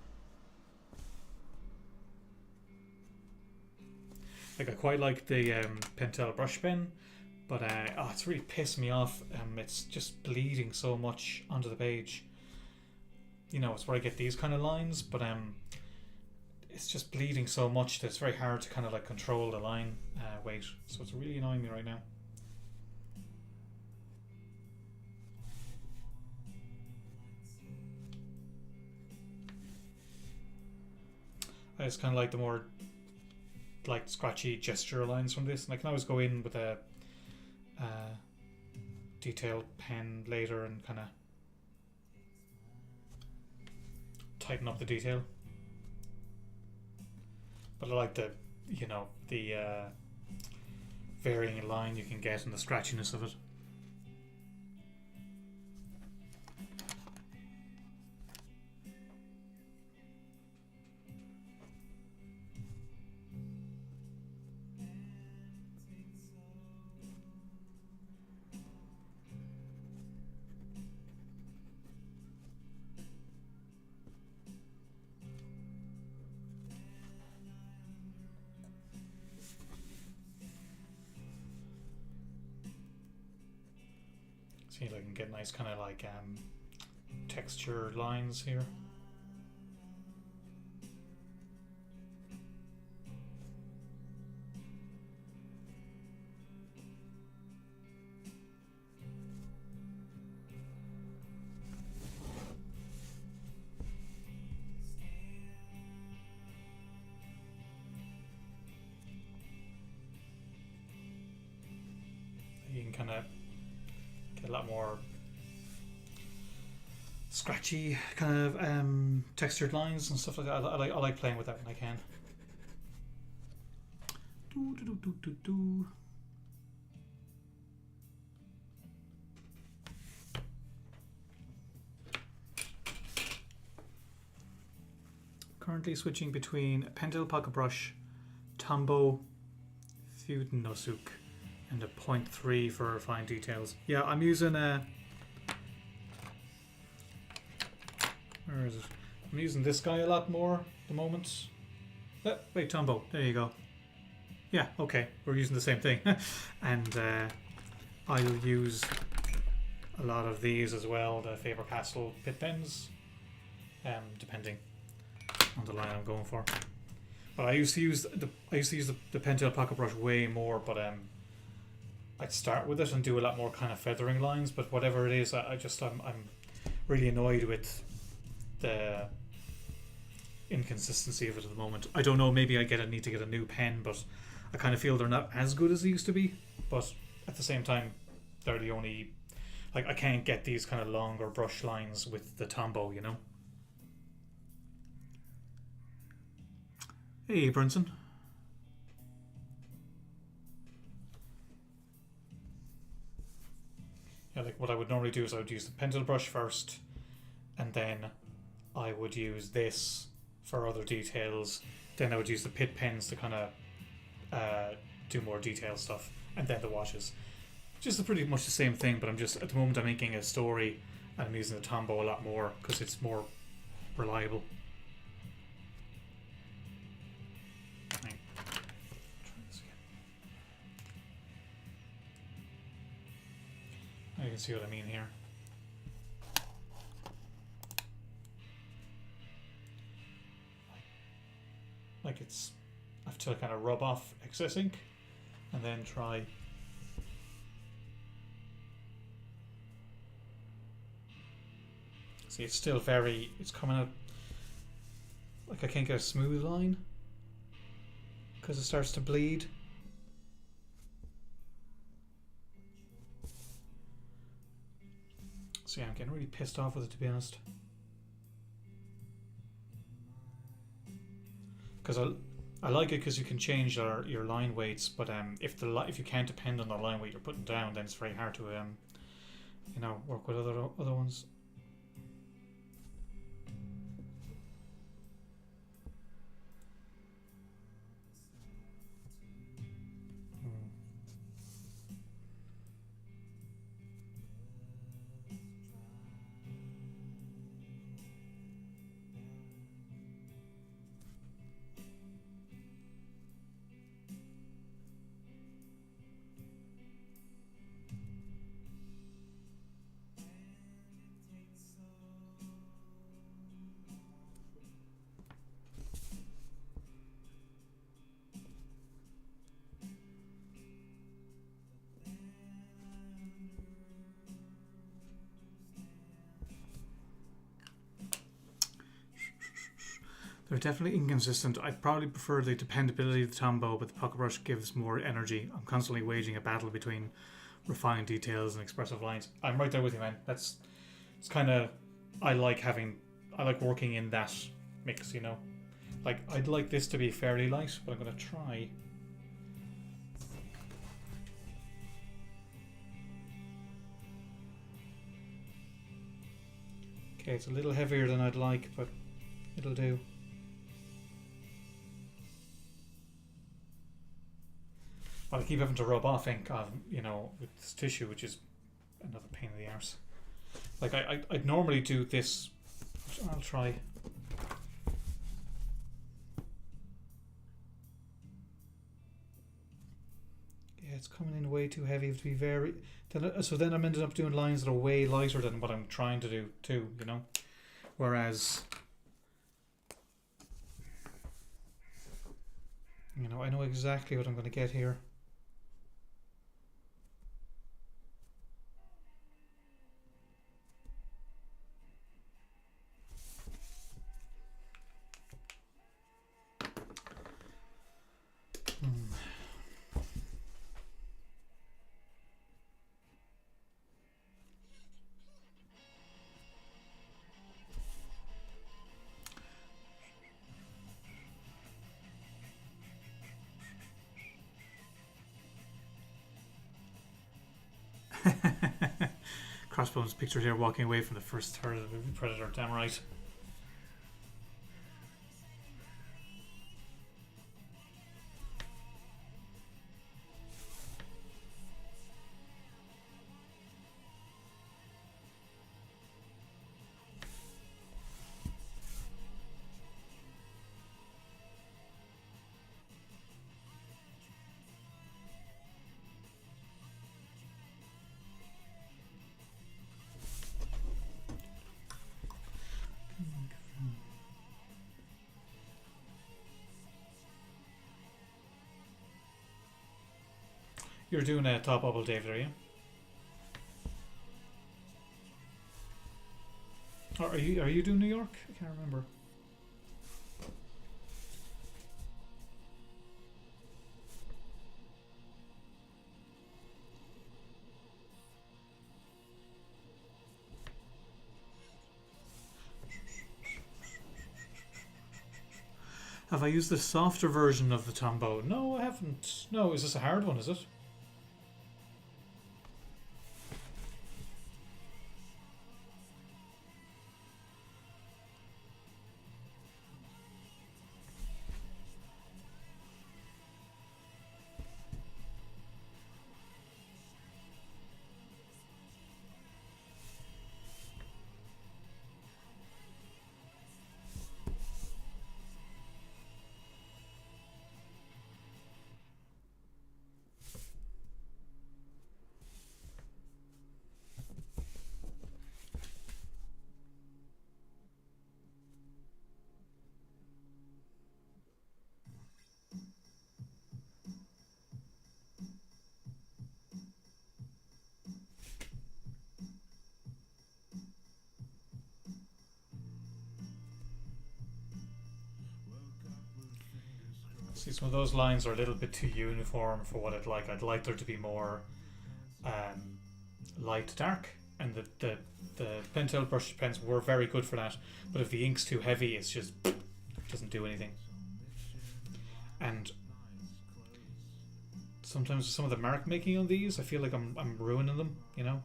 Like I quite like the Pentel brush pen, but it's really pissed me off. It's just bleeding so much onto the page. You know, it's where I get these kind of lines, but it's just bleeding so much that it's very hard to kind of like control the line weight. So it's really annoying me right now. I just kind of like the more like scratchy gesture lines from this, and I can always go in with a detailed pen later and kind of tighten up the detail. But I like the, you know, the varying line you can get and the scratchiness of it. See if I can get nice kind of like texture lines here. You can kind of get a lot more scratchy kind of textured lines and stuff like that. I like playing with that when I can. Currently switching between a Pentel pocket brush, Tombow, Fuden Nosuk, and a 0.3 for fine details. Yeah, I'm using a... Where is it? I'm using this guy a lot more at the moment. Wait, Tombow. There you go. Yeah, okay. We're using the same thing. And I'll use a lot of these as well, the Faber-Castell pit pens, depending on the line I'm going for. But I used to use the Pentel pocket brush way more, but I'd start with it and do a lot more kind of feathering lines. But whatever it is, I'm really annoyed with the inconsistency of it at the moment. I don't know, maybe I need to get a new pen, but I kind of feel they're not as good as they used to be. But at the same time, they're the only, like, I can't get these kind of longer brush lines with the Tombow, you know. Hey, Brunson. Yeah, like what I would normally do is I would use the Pentel brush first, and then I would use this for other details. Then I would use the pit pens to kind of do more detailed stuff, and then the washes. Just pretty much the same thing, but I'm just, at the moment I'm making a story and I'm using the Tombow a lot more because it's more reliable. Try this again. Now you can see what I mean here. Like it's, I have to kind of rub off excess ink and then try. See, it's still very, it's coming out like I can't get a smooth line because it starts to bleed. So yeah, I'm getting really pissed off with it, to be honest. Because I like it because you can change your line weights, but if you can't depend on the line weight you're putting down, then it's very hard to you know, work with other ones. They're definitely inconsistent. I probably prefer the dependability of the Tombow, but the pocket brush gives more energy. I'm constantly waging a battle between refined details and expressive lines. I'm right there with you, man. It's kind of I like working in that mix, you know. Like I'd like this to be fairly light, but I'm gonna try. Okay, it's a little heavier than I'd like, but it'll do. But I keep having to rub off ink on, you know, with this tissue, which is another pain in the arse. Like I'd normally do this. I'll try. Yeah, it's coming in way too heavy to be very. So then I'm ended up doing lines that are way lighter than what I'm trying to do too, you know. Whereas, you know, I know exactly what I'm going to get here. Crossbones pictured here walking away from the first third of the movie Predator. Damn right. You're doing a top bubble, David, are you? Or are you doing New York? I can't remember. Have I used the softer version of the Tombow? No, I haven't. No, is this a hard one, is it? See, some of those lines are a little bit too uniform for what I'd like. I'd like there to be more light to dark, and the Pentel brush pens were very good for that. But if the ink's too heavy, it's just doesn't do anything. And sometimes with some of the mark making on these, I feel like I'm ruining them. You know,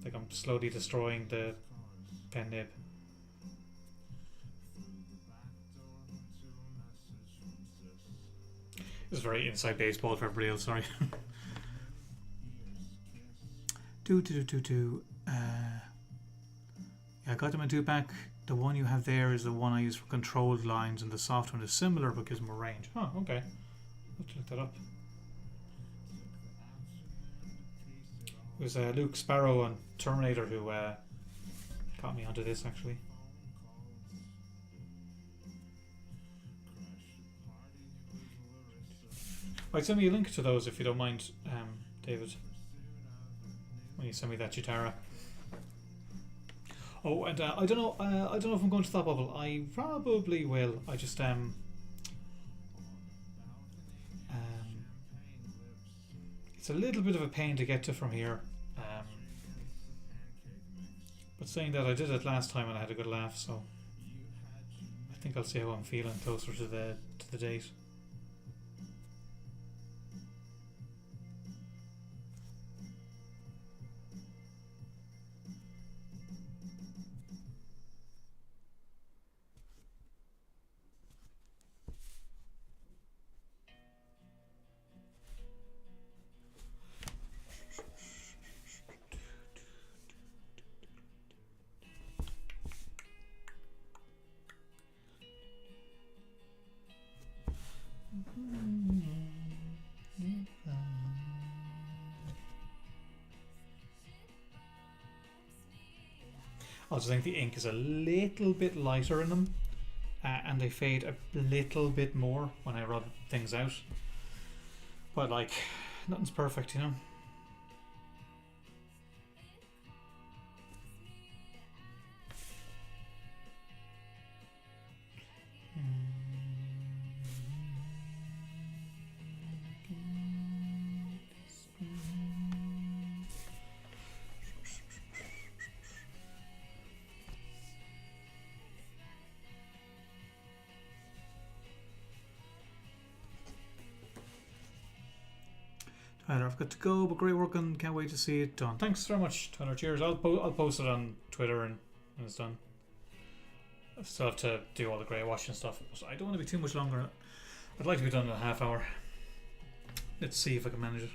like I'm slowly destroying the pen nib. This is very inside baseball for everybody else, sorry. Yeah, I got them in two back. The one you have there is the one I use for controlled lines, and the soft one is similar but gives more range. Oh, okay. I'll have to look that up. It was Luke Sparrow on Terminator who got me onto this, actually. Right, send me a link to those if you don't mind, David. When you send me that Chitara. Oh, and I don't know. I don't know if I'm going to Thought Bubble. I probably will. I just It's a little bit of a pain to get to from here. But saying that, I did it last time and I had a good laugh, so I think I'll see how I'm feeling closer to the date. I also think the ink is a little bit lighter in them, and they fade a little bit more when I rub things out. But like, nothing's perfect, you know. Tyler, I've got to go, but great work and can't wait to see it done. Thanks very much, Tyler. Cheers. I'll post it on Twitter and when it's done. I still have to do all the grey wash and stuff, but I don't want to be too much longer. I'd like to be done in a half hour. Let's see if I can manage it.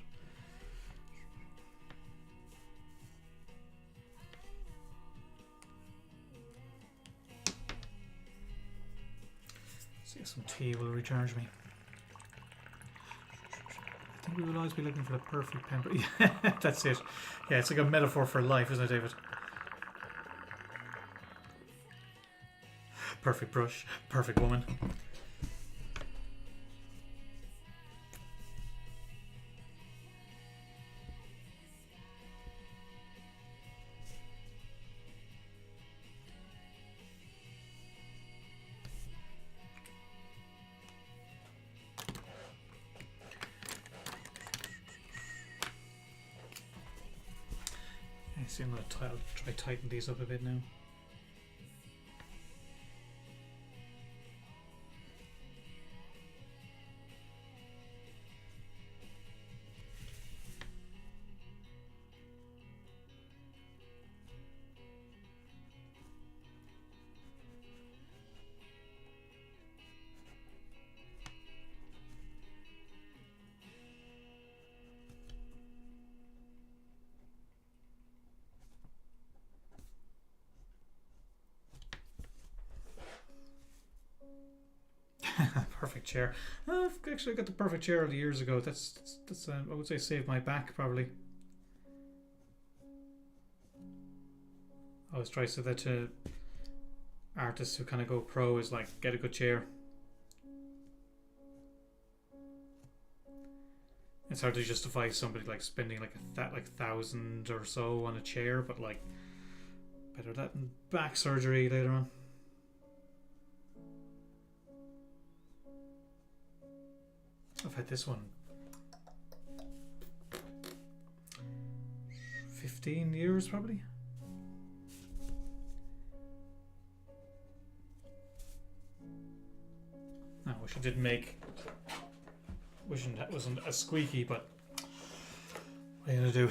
See if some tea will recharge me. I think we will always be looking for the perfect pen. Yeah, that's it. Yeah, it's like a metaphor for life, isn't it, David? Perfect brush, perfect woman. See, I'm going to try tighten these up a bit now. Perfect chair. I've actually got the perfect chair years ago. That's I would say saved my back probably. I always try to say that to artists who kind of go pro is like, get a good chair. It's hard to justify somebody like spending like $1,000 or so on a chair, but like better that than back surgery later on. I've had this one 15 years probably. I wish it didn't make. Wishing that wasn't as squeaky, but what are you gonna do?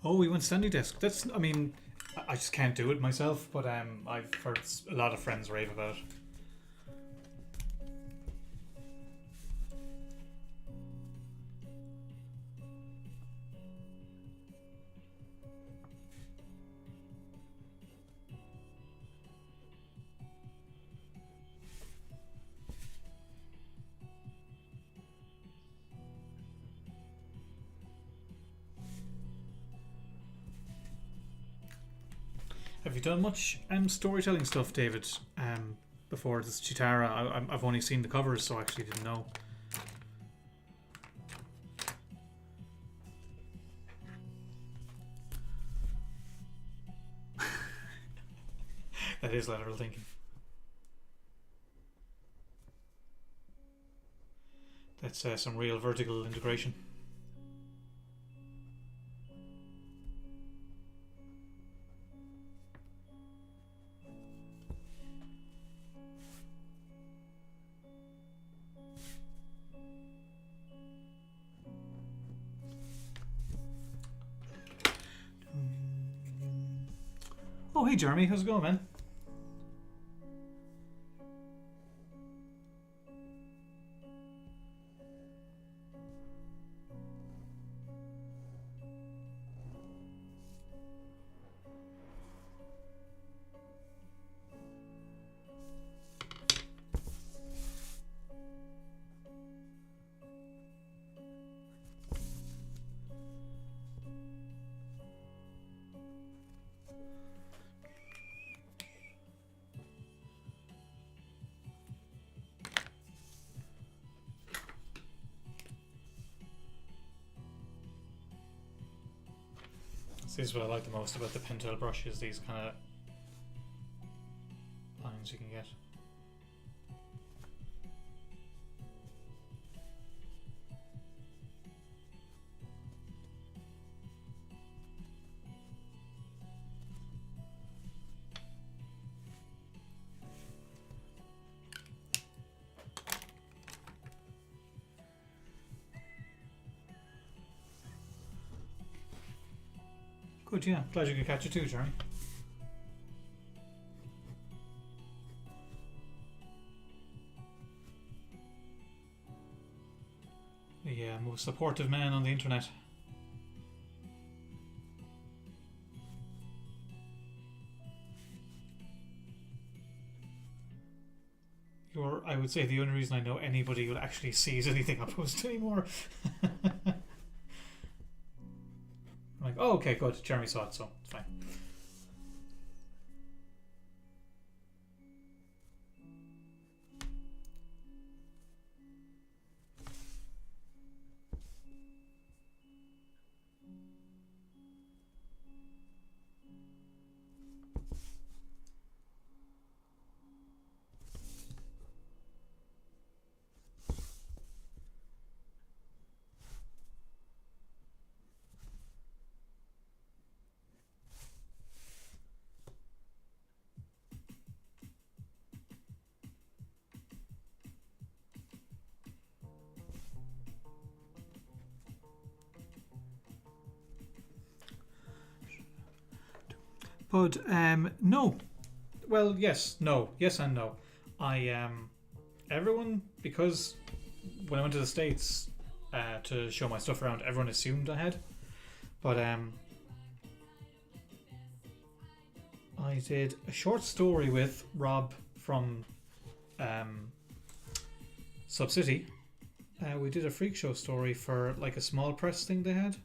Oh, we went standing desk. That's, I mean, I just can't do it myself, but I've heard a lot of friends rave about it. Have you done much storytelling stuff, David? Before this Chitara, I've only seen the covers, so I actually didn't know. That is lateral thinking. That's some real vertical integration. Oh, hey Jeremy, how's it going, man? This is what I like the most about the Pentel brush, is these kind of lines you can get. Good, yeah. Glad you could catch it too, Jeremy. The most supportive man on the internet. You're, I would say, the only reason I know anybody who actually sees anything I post anymore. I'm like, oh, okay, good. Jeremy saw it, so it's fine. But no. Well, yes, no, yes, and no. Everyone, because when I went to the States to show my stuff around, everyone assumed I had. But I did a short story with Rob from Sub City. We did a freak show story for like a small press thing they had.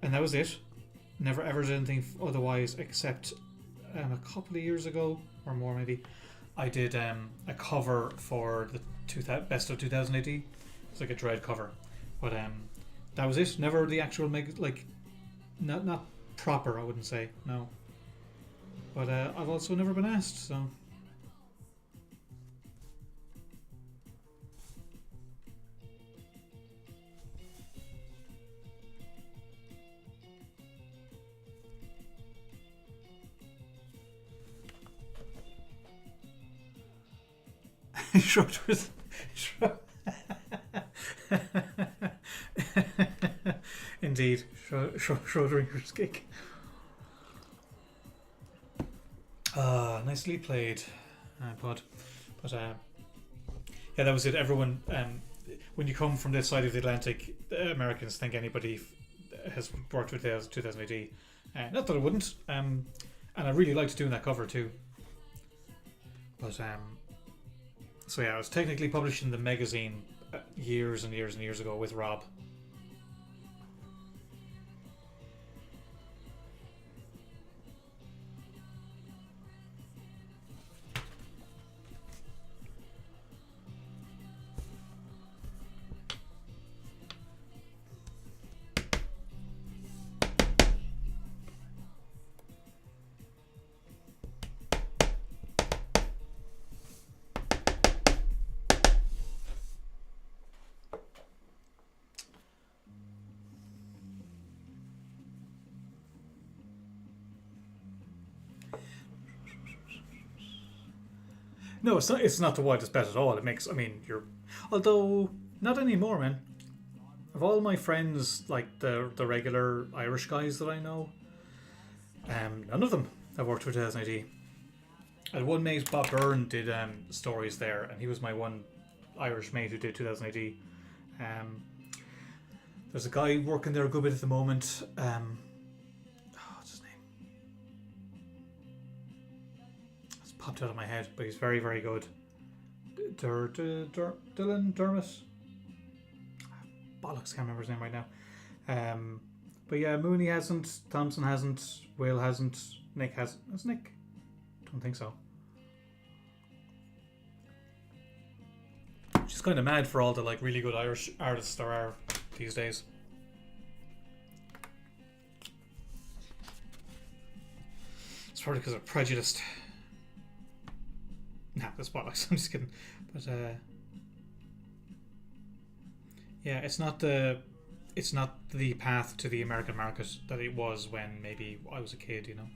And that was it. Never ever did anything otherwise, except a couple of years ago, or more maybe, I did a cover for the Best of 2000 AD. It's like a Dread cover. But that was it. Never the actual, like, not proper, I wouldn't say, no. But I've also never been asked, so... Indeed, Schrodinger's cake. Nicely played, Pod. But yeah, that was it. Everyone, when you come from this side of the Atlantic, Americans think anybody has worked with 2000 AD. Not that I wouldn't. And I really liked doing that cover too. But so yeah, I was technically published in the magazine years and years and years ago with Rob. No, it's not. It's not the widest bet at all. It makes. I mean, you're. Although not anymore, man. Of all my friends, like the regular Irish guys that I know, none of them have worked with 2000 I had one mate, Bob Byrne, did stories there, and he was my one Irish mate who did 2000 there's a guy working there a good bit at the moment. What's his name? It's popped out of my head, but he's very, very good. Dylan Dermot? Bollocks, can't remember his name right now. But yeah, Mooney hasn't, Thompson hasn't, Will hasn't, Nick hasn't. Has Nick? Don't think so. Which is kind of mad for all the like really good Irish artists there are these days. It's probably because I'm prejudiced. Nah, that's bollocks. I'm just kidding. But yeah, it's not the path to the American market that it was when maybe I was a kid, you know.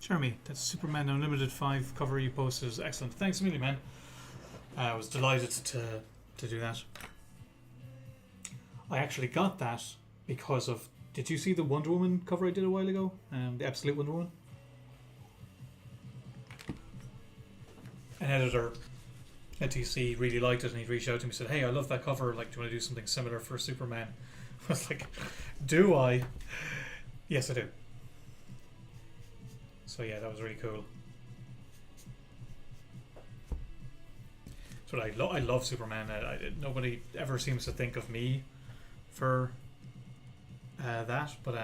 Jeremy, that Superman Unlimited 5 cover you posted is excellent. Thanks a million, man. I was delighted to do that. I actually got that because of... Did you see the Wonder Woman cover I did a while ago? The Absolute Wonder Woman? An editor at DC really liked it, and he reached out to me and said, hey, I love that cover. Like, do you want to do something similar for Superman? I was like, do I? Yes, I do. So yeah, that was really cool. So I love Superman. Nobody ever seems to think of me for that, but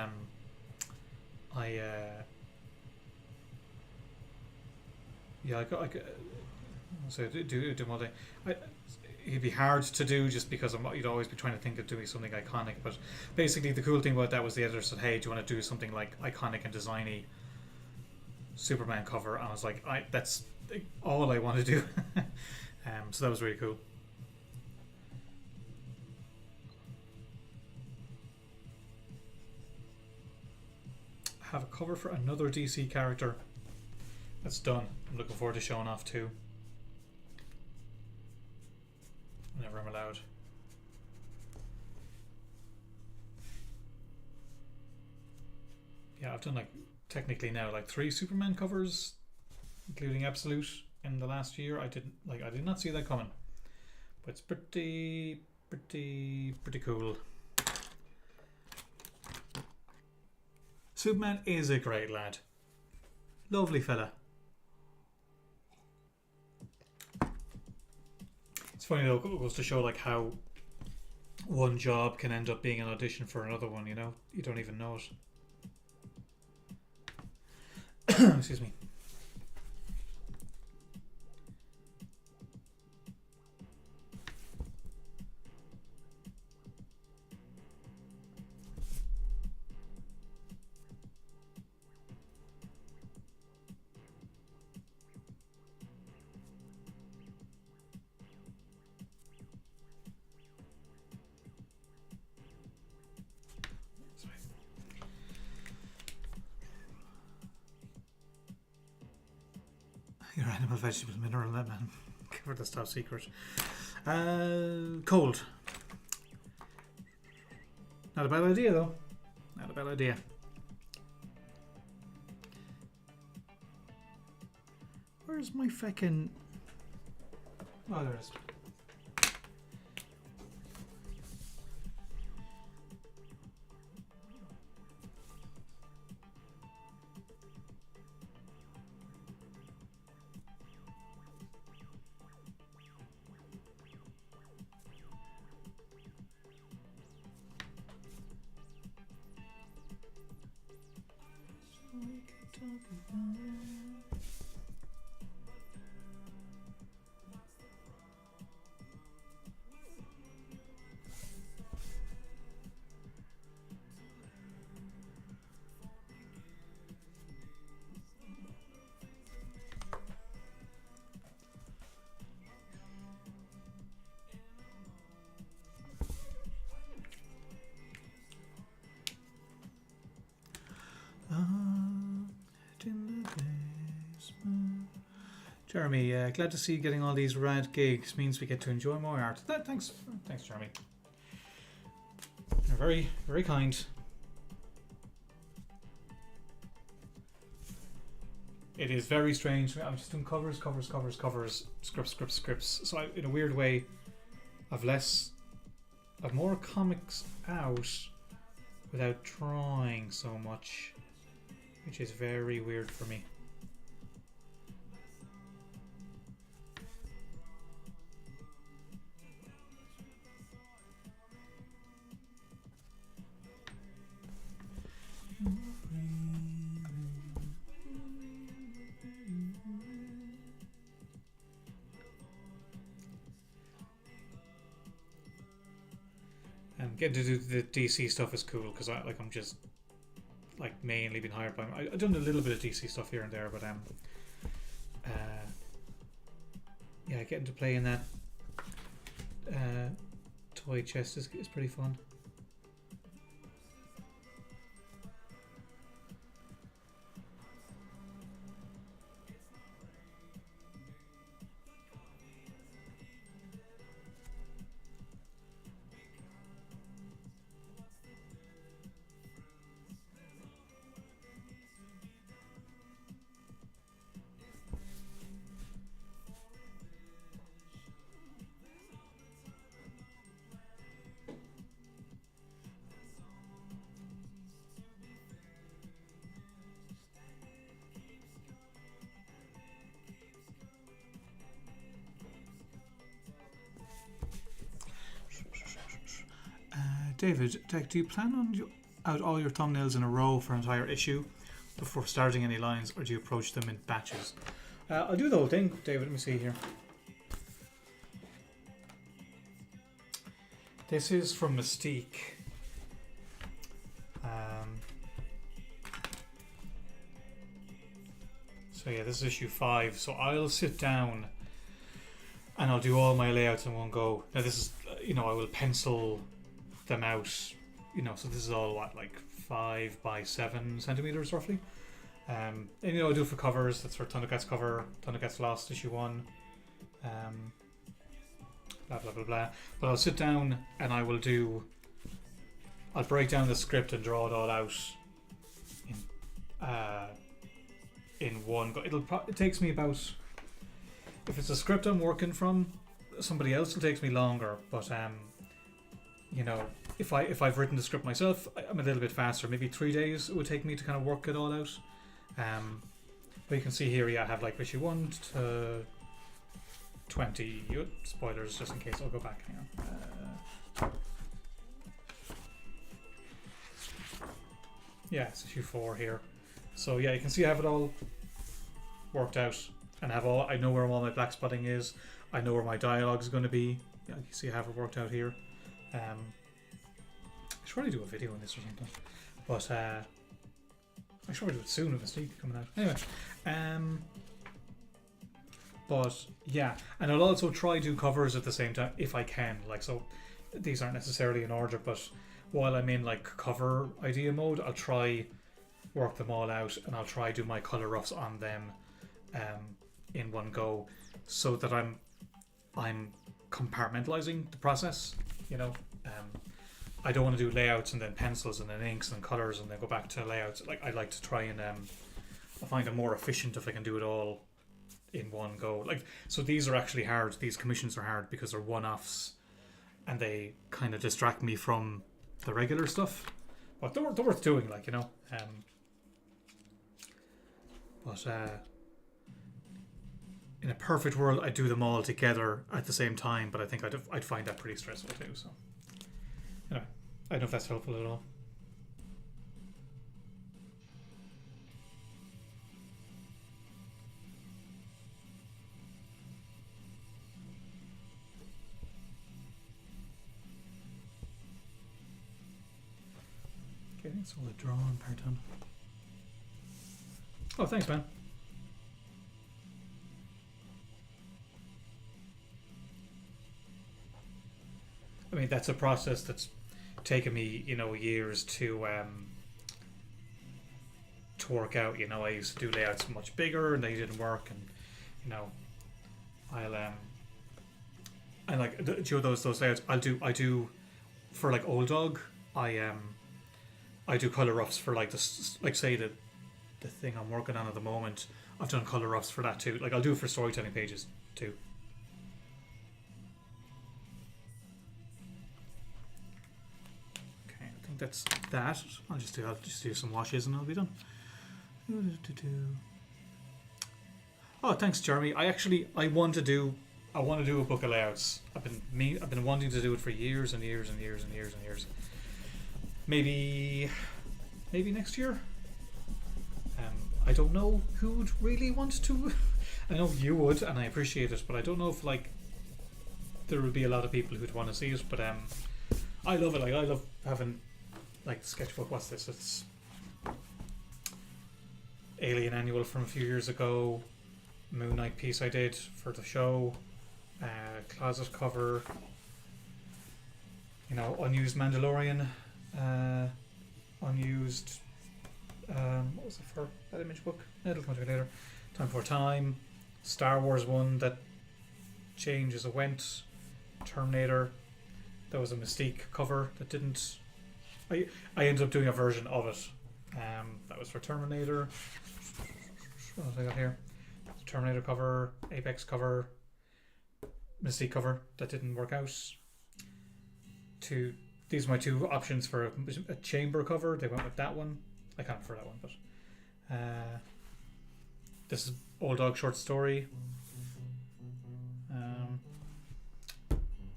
so do one day. It'd be hard to do just because you'd always be trying to think of doing something iconic. But basically, the cool thing about that was the editor said, "Hey, do you want to do something like iconic and designy Superman cover?" And I was like, "That's all I want to do." So that was really cool. I have a cover for another DC character. That's done. I'm looking forward to showing off too. Whenever I'm allowed. yeah, I've done like technically now like 3 Superman covers, including Absolute, in the last year. I did not see that coming, but it's pretty cool. Superman is a great lad, lovely fella. It's funny though, it goes to show like how one job can end up being an audition for another one. You know, you don't even know it. Excuse me. Your animal, vegetable, mineral, man. Cover this top secret. Cold. Not a bad idea though. Not a bad idea. Where's my feckin'... Oh, there it is. Jeremy, glad to see you getting all these rad gigs. Means we get to enjoy more art. Thanks, Jeremy. You're very, very kind. It is very strange. I'm just doing covers, scripts. So in a weird way, I've more comics out without drawing so much, which is very weird for me. Getting to do the DC stuff is cool because I'm just like mainly been hired by them. I've done a little bit of DC stuff here and there, but yeah, getting to play in that toy chest is pretty fun. David, do you plan on out all your thumbnails in a row for an entire issue before starting any lines, or do you approach them in batches? I'll do the whole thing, David. Let me see here. This is from Mystique. So yeah, this is issue 5. So I'll sit down and I'll do all my layouts in one go. Now this is, I will pencil them out, so this is all like 5 by 7 centimeters roughly. And I do it for covers. That's for Thundercats cover, Thundercats Lost issue 1. Blah blah blah blah. But I'll sit down and I'll break down the script and draw it all out in in one go. It takes me about, if it's a script I'm working from somebody else, it takes me longer. But you know, if I've written the script myself, I'm a little bit faster. Maybe 3 days it would take me to kind of work it all out. But you can see here, yeah, I have like issue 1 to 20. Spoilers, just in case. I'll go back. Hang on. Yeah, it's issue 4 here. So yeah, you can see I have it all worked out, and I know where all my black spotting is. I know where my dialogue is going to be. Yeah, you see I have it worked out here. I should probably do a video on this or something, but I should probably do it soon with Mystique coming out. Anyway, but yeah, and I'll also try do covers at the same time if I can. Like, so these aren't necessarily in order, but while I'm in like cover idea mode, I'll try work them all out, and I'll try do my color roughs on them in one go, so that I'm compartmentalizing the process. You know, I don't want to do layouts and then pencils and then inks and colors and then go back to layouts. Like, I like to try and I find it more efficient if I can do it all in one go. Like, so these are actually hard. These commissions are hard because they're one-offs, and they kind of distract me from the regular stuff. But they're worth doing, like, you know. But in a perfect world, I'd do them all together at the same time, but I think I'd find that pretty stressful too. So anyway, I don't know if that's helpful at all. Okay, that's all the drawn part done. Oh, thanks, man. I mean, that's a process that's taken me, you know, years to work out. You know, I used to do layouts much bigger, and they didn't work, and you know, I like do those layouts. I do for like Old Dog. I do color roughs for like this, like say the thing I'm working on at the moment. I've done color roughs for that too. Like, I'll do it for storytelling pages too. Okay, I think that's that. I'll just do some washes and I'll be done. Oh, thanks, Jeremy. I want to do a book of layouts. I've been wanting to do it for years and years and years and years and years. Maybe next year. I don't know who would really want to. I know you would, and I appreciate it, but I don't know if like there would be a lot of people who'd want to see it. But I love it. Like, I love having like the sketchbook. What's this? It's Alien Annual from a few years ago. Moon Knight piece I did for the show. Closet cover. You know, unused Mandalorian. Unused. What was it for? That image book? It'll come to me later. Time for Time. Star Wars one that changed as it went. Terminator. That was a Mystique cover that didn't. I ended up doing a version of it. That was for Terminator. What else I got here? Terminator cover, Apex cover, Mystique cover that didn't work out. These are my two options for a chamber cover. They went with that one. I can't remember that one, but this is Old Dog short story.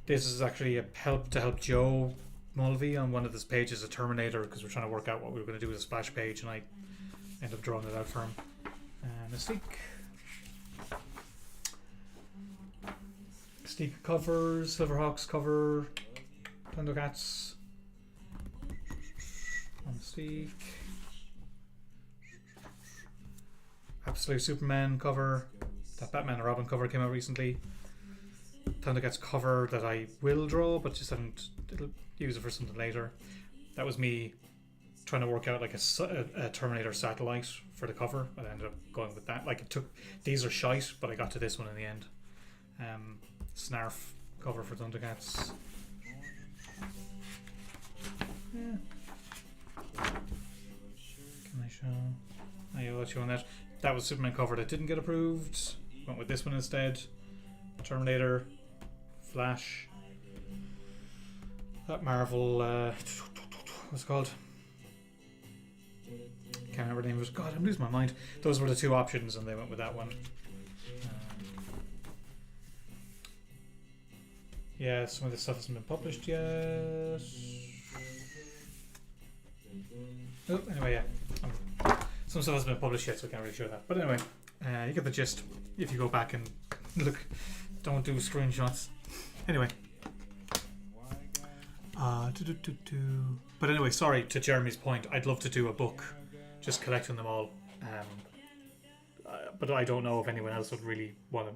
This is actually a help Joe Mulvey on one of his pages of Terminator, because we're trying to work out what we were going to do with a splash page, and I ended up drawing it out for him. Mystique cover, Silverhawks cover, Thundercats, Mystique. Absolute Superman cover. That Batman and Robin cover came out recently. Thundercats cover that I will draw, but just haven't. It'll use it for something later. That was me trying to work out like a Terminator satellite for the cover. I ended up going with that. Like, it took. These are shite, but I got to this one in the end. Snarf cover for Thundercats. Yeah. Can I show? I owe you on that. That was Superman cover that didn't get approved. Went with this one instead. Terminator, Flash, that Marvel. What's it called? Can't remember the name of it. God, I'm losing my mind. Those were the two options, and they went with that one. Yeah, some of this stuff hasn't been published yet. Oh, anyway, yeah. Some stuff hasn't been published yet, so I can't really show that. But anyway, you get the gist if you go back and look. Don't do screenshots. Anyway. But anyway, sorry, to Jeremy's point, I'd love to do a book just collecting them all. But I don't know if anyone else would really want to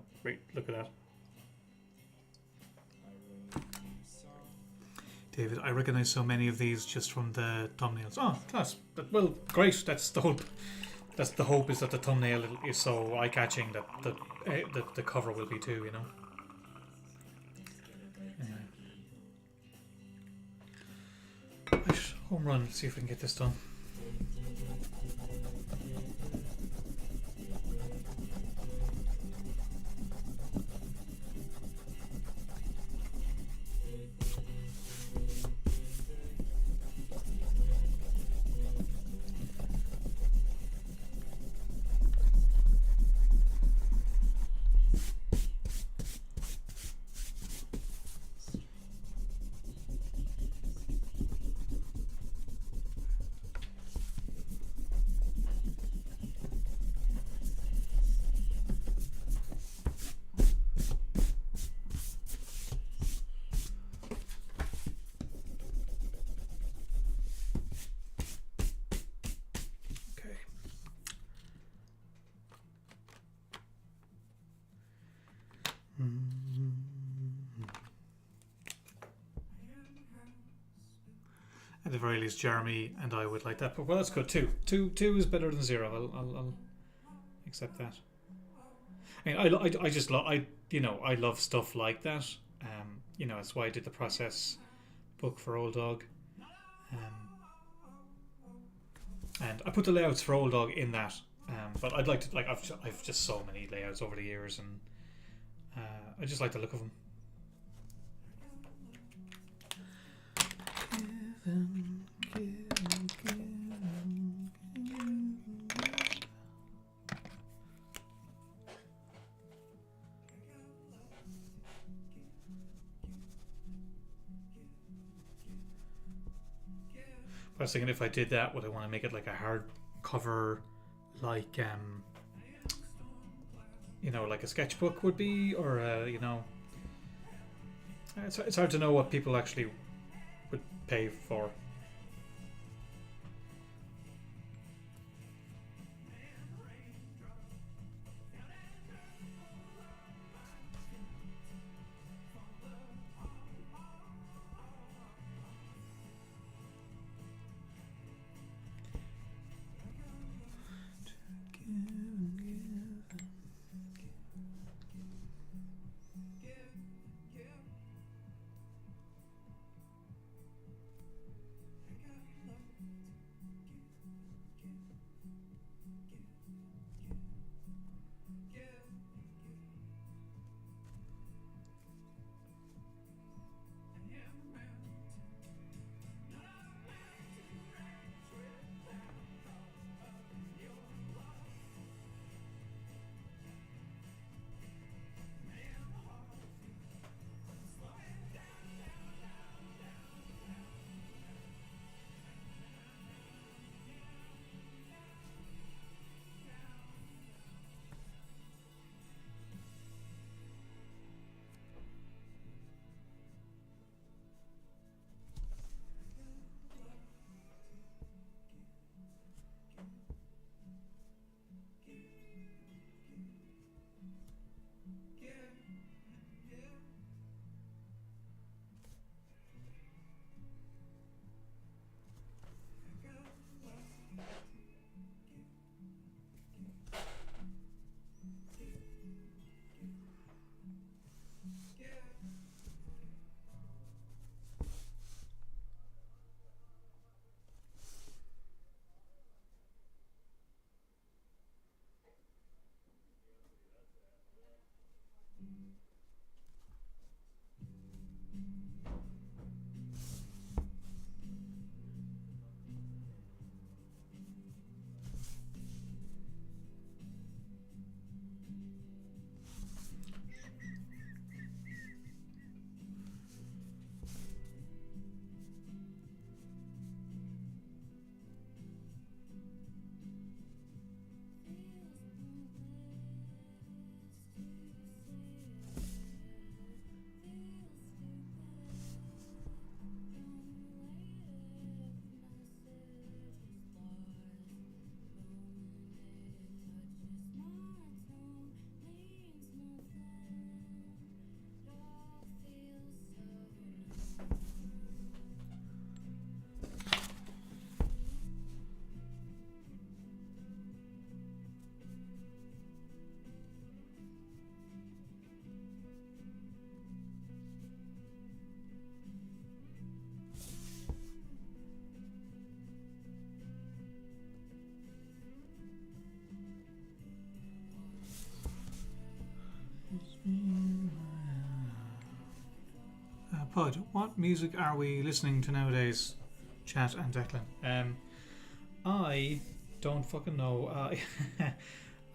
look at that. David, I recognise so many of these just from the thumbnails. Oh, class. Well, great. That's the hope. That's the hope, is that the thumbnail is so eye-catching that the cover will be too, you know. Anyway. Right, home run. Let's see if we can get this done. At the very least, Jeremy and I would like that. But well, that's good too. Two is better than 0. I'll accept that. I mean, I just love I love stuff like that. That's why I did the process book for Old Dog. And I put the layouts for Old Dog in that. But I'd like to I've just so many layouts over the years, and I just like the look of them. I was thinking, if I did that, would I want to make it like a hard cover, like like a sketchbook would be, or it's hard to know what people actually would pay for. Pod, what music are we listening to nowadays? Chat and Declan. I don't fucking know. I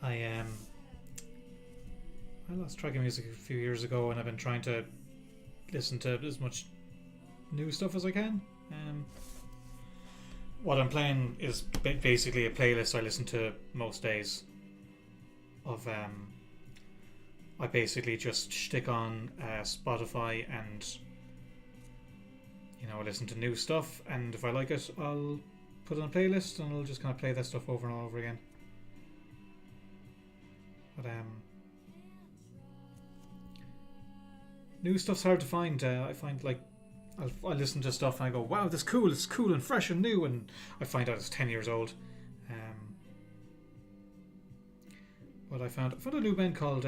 I lost track of music a few years ago, and I've been trying to listen to as much new stuff as I can. What I'm playing is basically a playlist I listen to most days. Of I basically just stick on Spotify and listen to new stuff, and if I like it, I'll put it on a playlist and I'll just kind of play that stuff over and over again. But new stuff's hard to find. I find like I listen to stuff and I go, wow, this cool, it's cool and fresh and new, and I find out it's 10 years old. But I found a new band called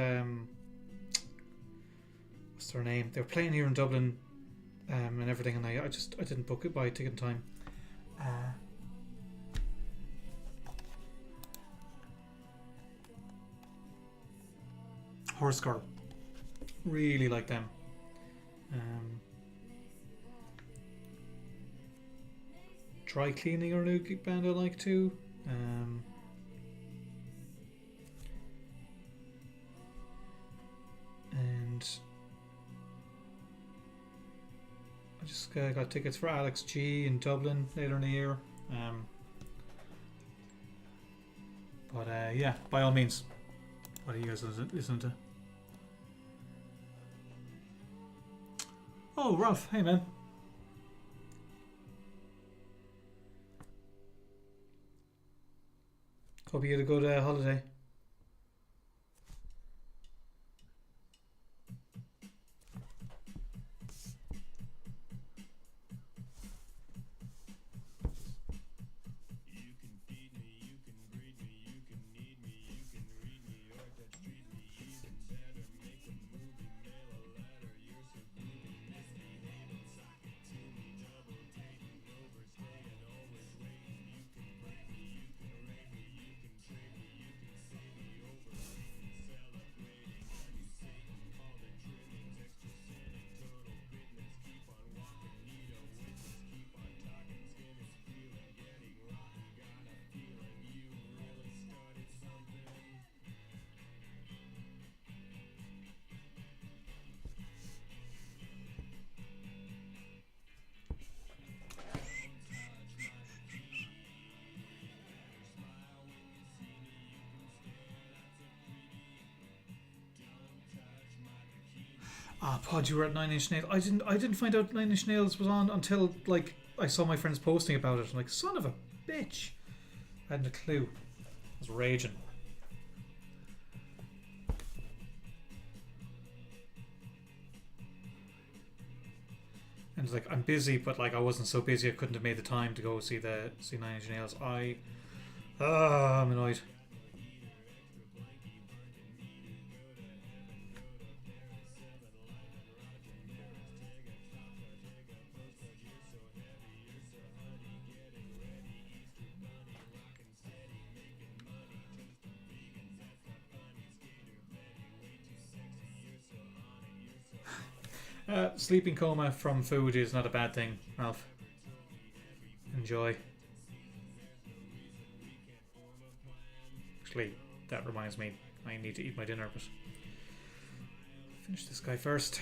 what's their name? They were playing here in Dublin and everything, and I didn't book it by ticket in time. Horse Girl. Really like them. Dry Cleaning are a new band I like too. And I just got tickets for Alex G in Dublin later in the year. But yeah, by all means. What are you guys listening to? Oh, Ralph, hey man. Hope you had a good holiday. Ah, Pod, you were at Nine Inch Nails. I didn't find out Nine Inch Nails was on until like I saw my friends posting about it. I'm like, son of a bitch! I hadn't a clue. I was raging. And it's like I'm busy, but like I wasn't so busy I couldn't have made the time to go see Nine Inch Nails. I'm annoyed. Sleeping coma from food is not a bad thing, Ralph. Enjoy. Actually, that reminds me, I need to eat my dinner, but finish this guy first.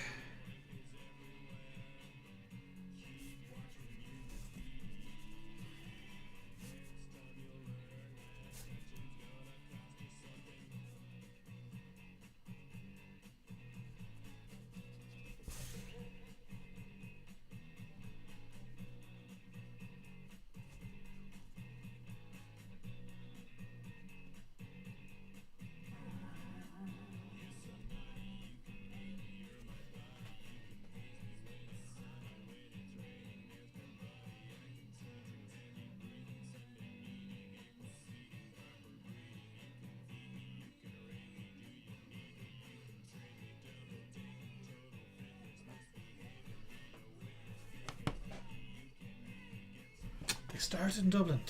They started in Dublin.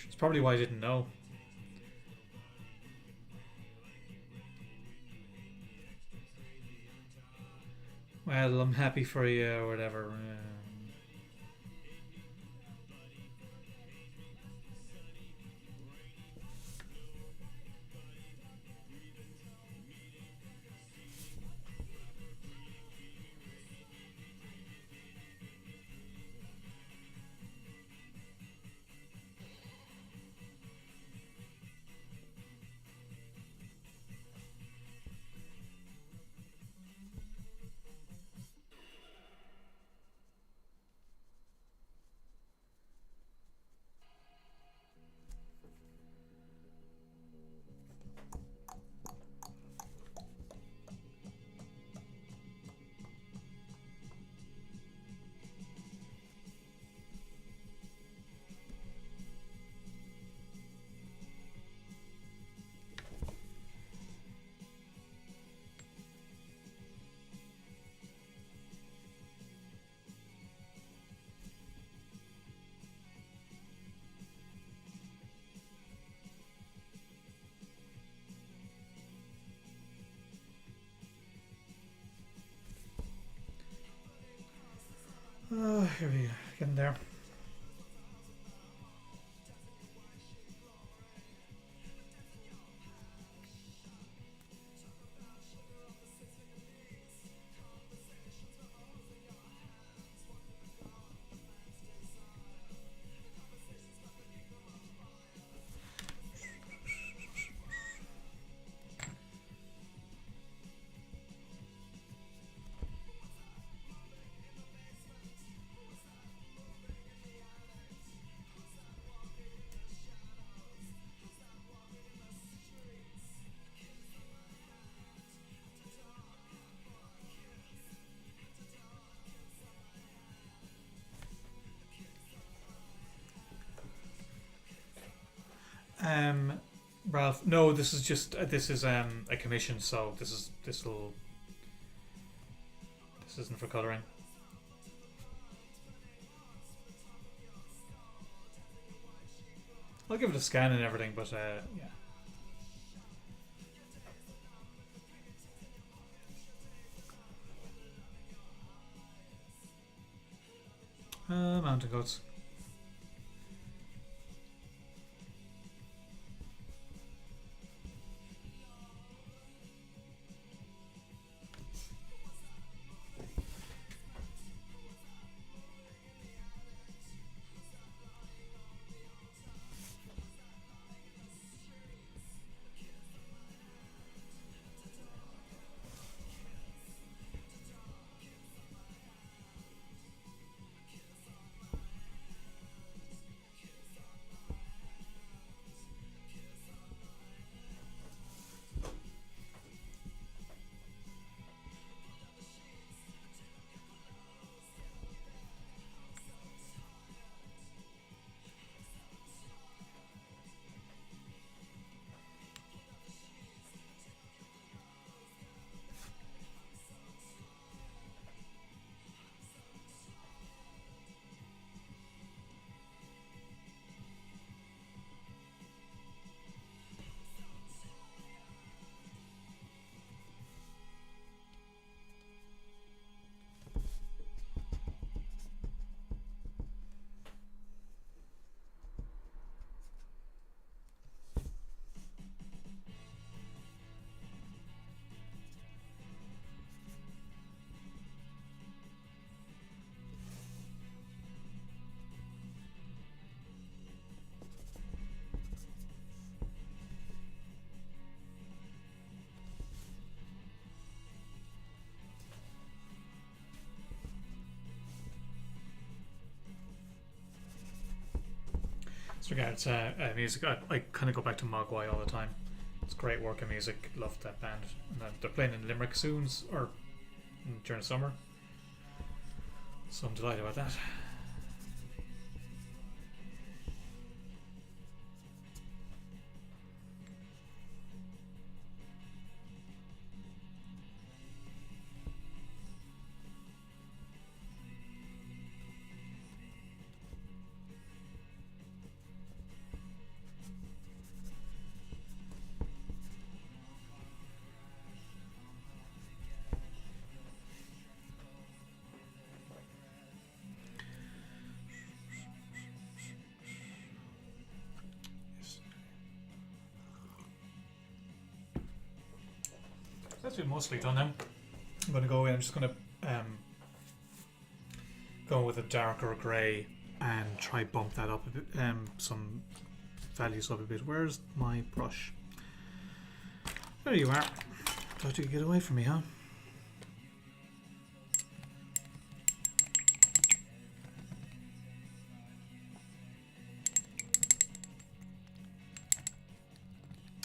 It's probably why I didn't know. Well, I'm happy for you or whatever. Oh, here we go. Getting there. Um, Ralph, no, this is just this is a commission, so this isn't for coloring. I'll give it a scan and everything, but yeah. Mountain goats. So yeah, it's music. I kind of go back to Mogwai all the time. It's great work of music. Love that band. And they're playing in Limerick soon, or during the summer. So I'm delighted about that. actually mostly done now. I'm going to go in. I'm just going to go with a darker grey and try bump that up a bit, some values up a bit. Where's my brush? There you are. Thought you could get away from me, huh?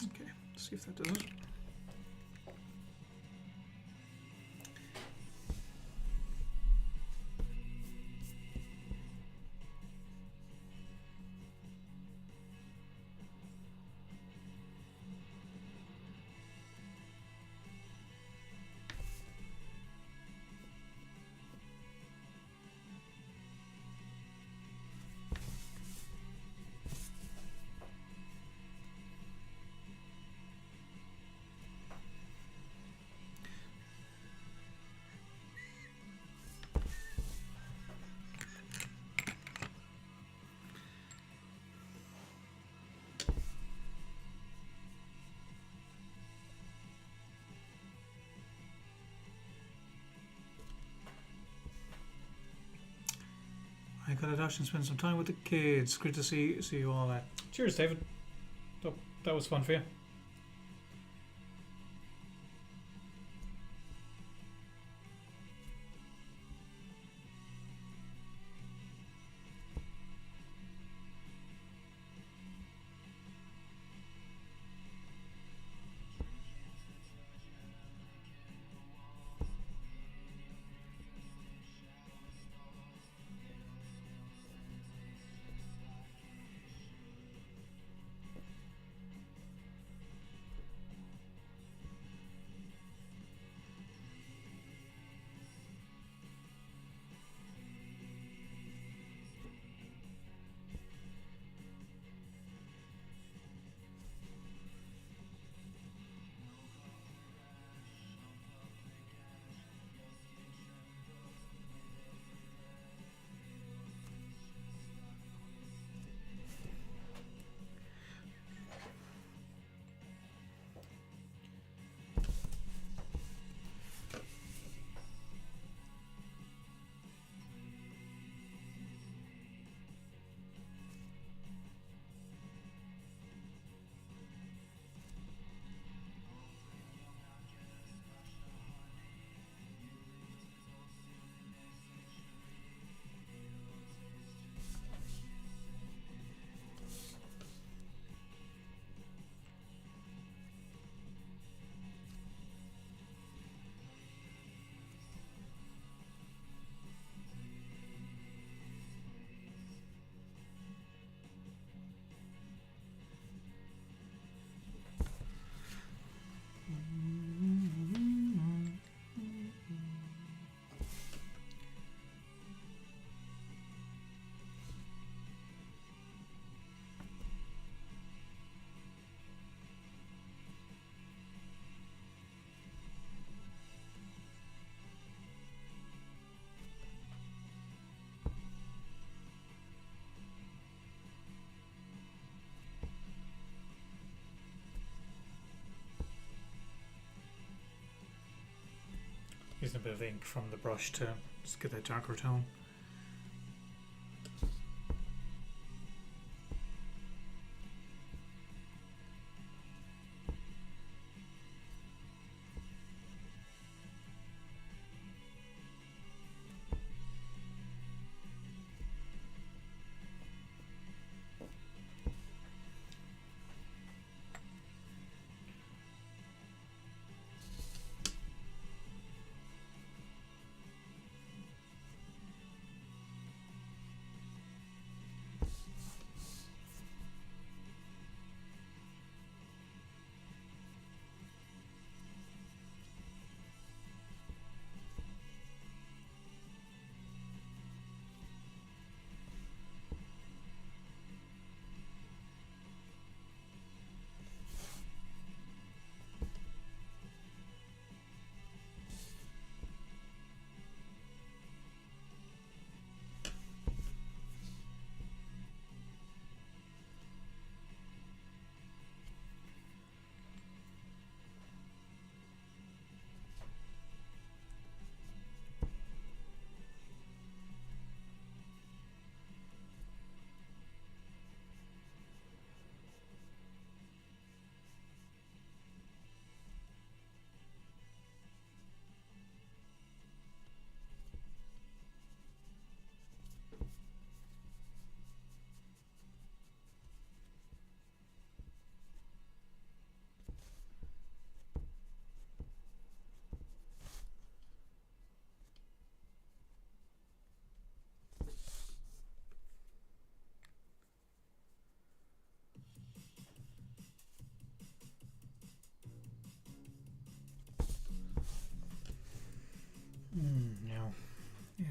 Okay, let's see if that does it. I gotta dash and spend some time with the kids. Great to see you all. Cheers, David. Oh, that was fun for you. Using a bit of ink from the brush to just get that darker tone.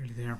Nearly there.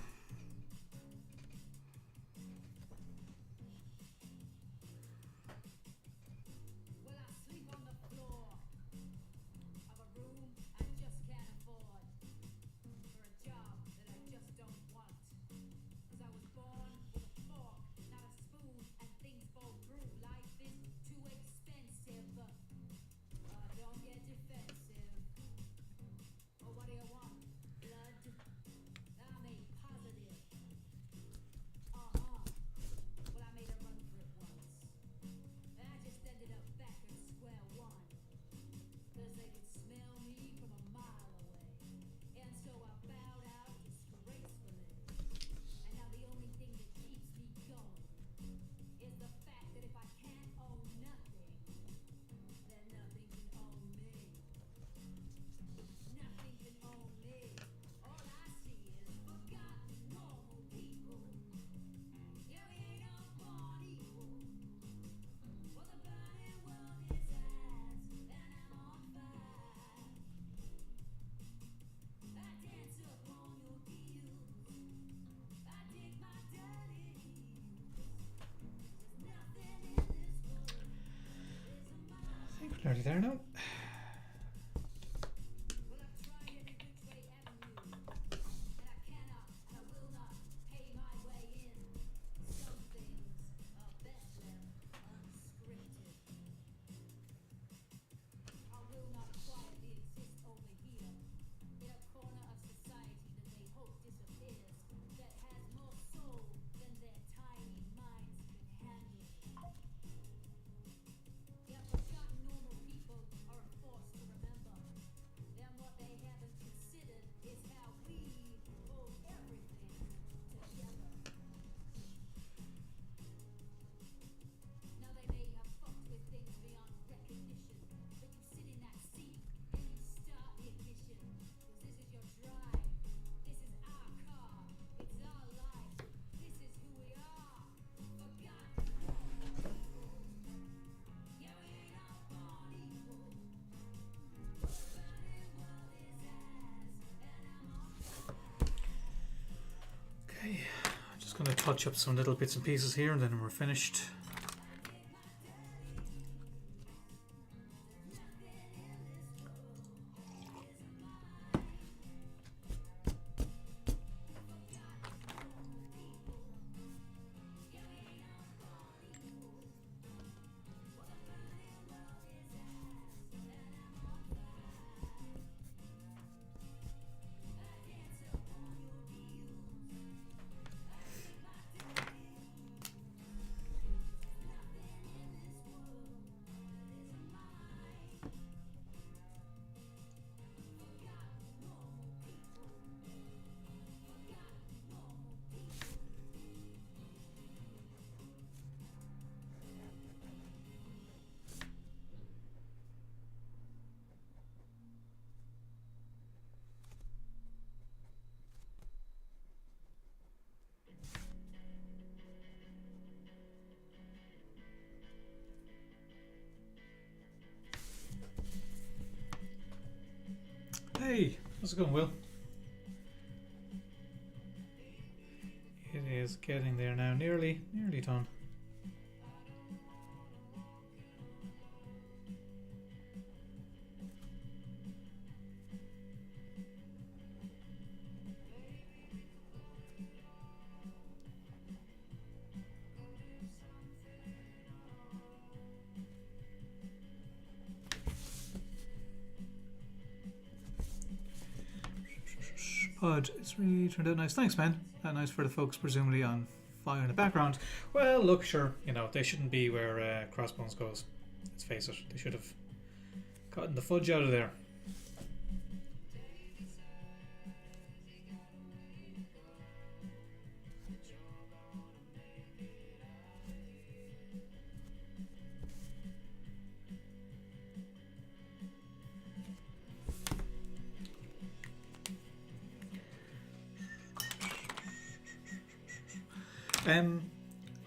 I think we're nearly there now. Okay, I'm just going to touch up some little bits and pieces here and then we're finished. Hey, how's it going, Will? It is getting there now, nearly done. Pod, it's really turned out nice. Thanks, man. Nice for the folks presumably on fire in the background. Well, look, sure, you know, they shouldn't be where Crossbones goes. Let's face it, they should have gotten the fudge out of there.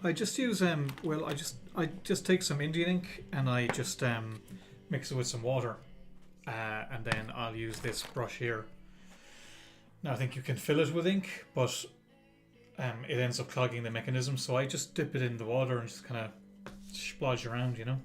I just use well, I just take some Indian ink and I just mix it with some water, and then I'll use this brush here Now I think you can fill it with ink, but it ends up clogging the mechanism. So I just dip it in the water and just kind of splodge around, you know.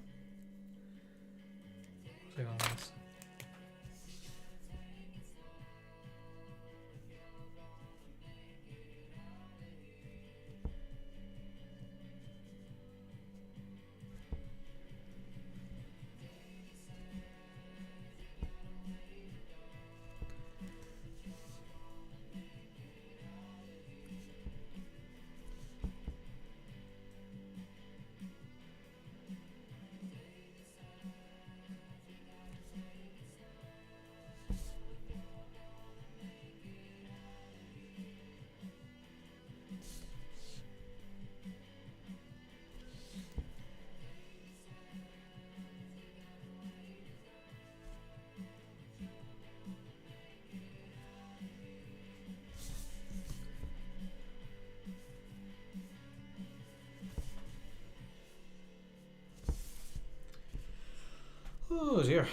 Oh dear.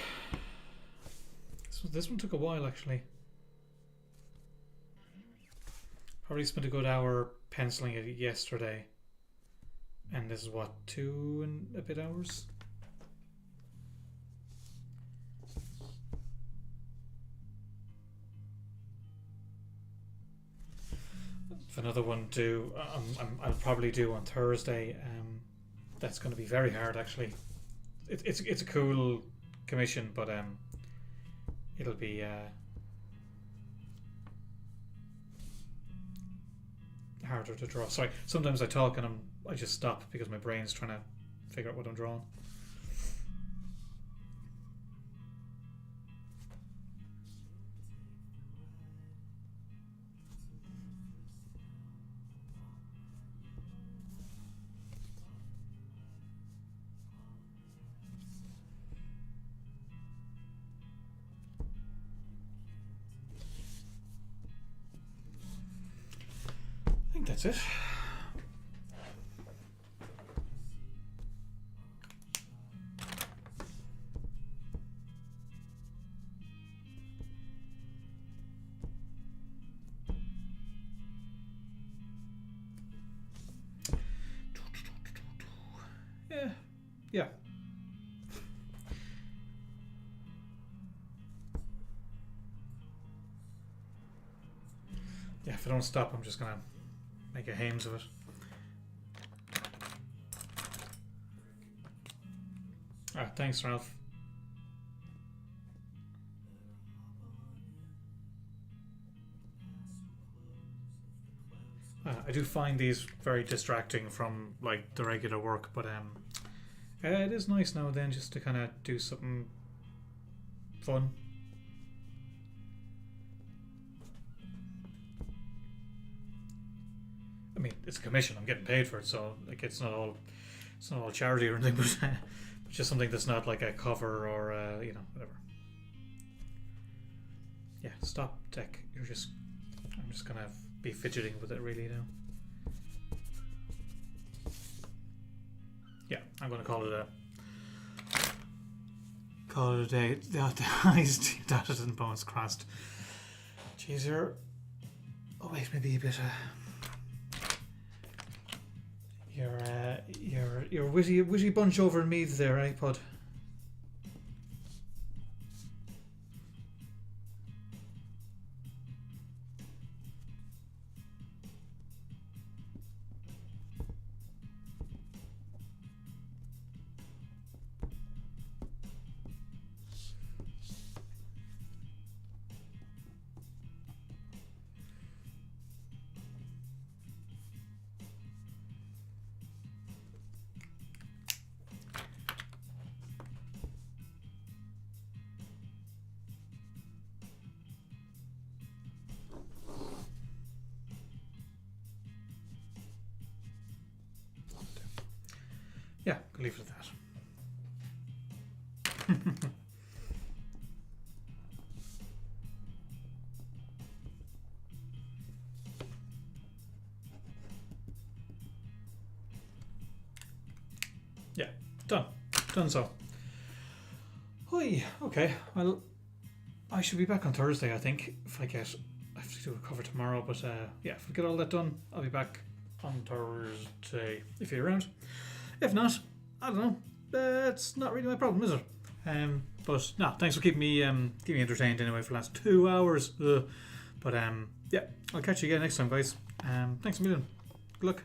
This one took a while actually. Probably spent a good hour penciling it yesterday. And this is what, 2 and a bit hours? If another one due, I'll probably do on Thursday. That's going to be very hard actually. It's a cool commission, but it'll be harder to draw. Sorry, sometimes I talk and I just stop because my brain's trying to figure out what I'm drawing. That's it. Yeah. Yeah, if I don't stop, I'm just gonna make a hames of it. Alright, thanks, Ralph. I do find these very distracting from like the regular work, but it is nice now and then just to kind of do something fun. I mean, it's a commission. I'm getting paid for it, so like it's not all charity or anything, but just something that's not like a cover or whatever. Yeah, stop tech. I'm just gonna be fidgeting with it really now. Yeah, I'm gonna call it a day. The eyes dotted and bones crossed. Jeez, oh wait, maybe a bit. You're witty bunch over in Meath there, eh, Pod? Yeah, I'll leave it at that. Yeah, done so. Hoi, okay, well, I should be back on Thursday, I think, if I have to do a cover tomorrow, but yeah, if we get all that done, I'll be back on Thursday if you're around. If not, I don't know. It's not really my problem, is it? But no, thanks for keeping me entertained anyway for the last 2 hours. But yeah, I'll catch you again next time, guys. Thanks a million. Good luck.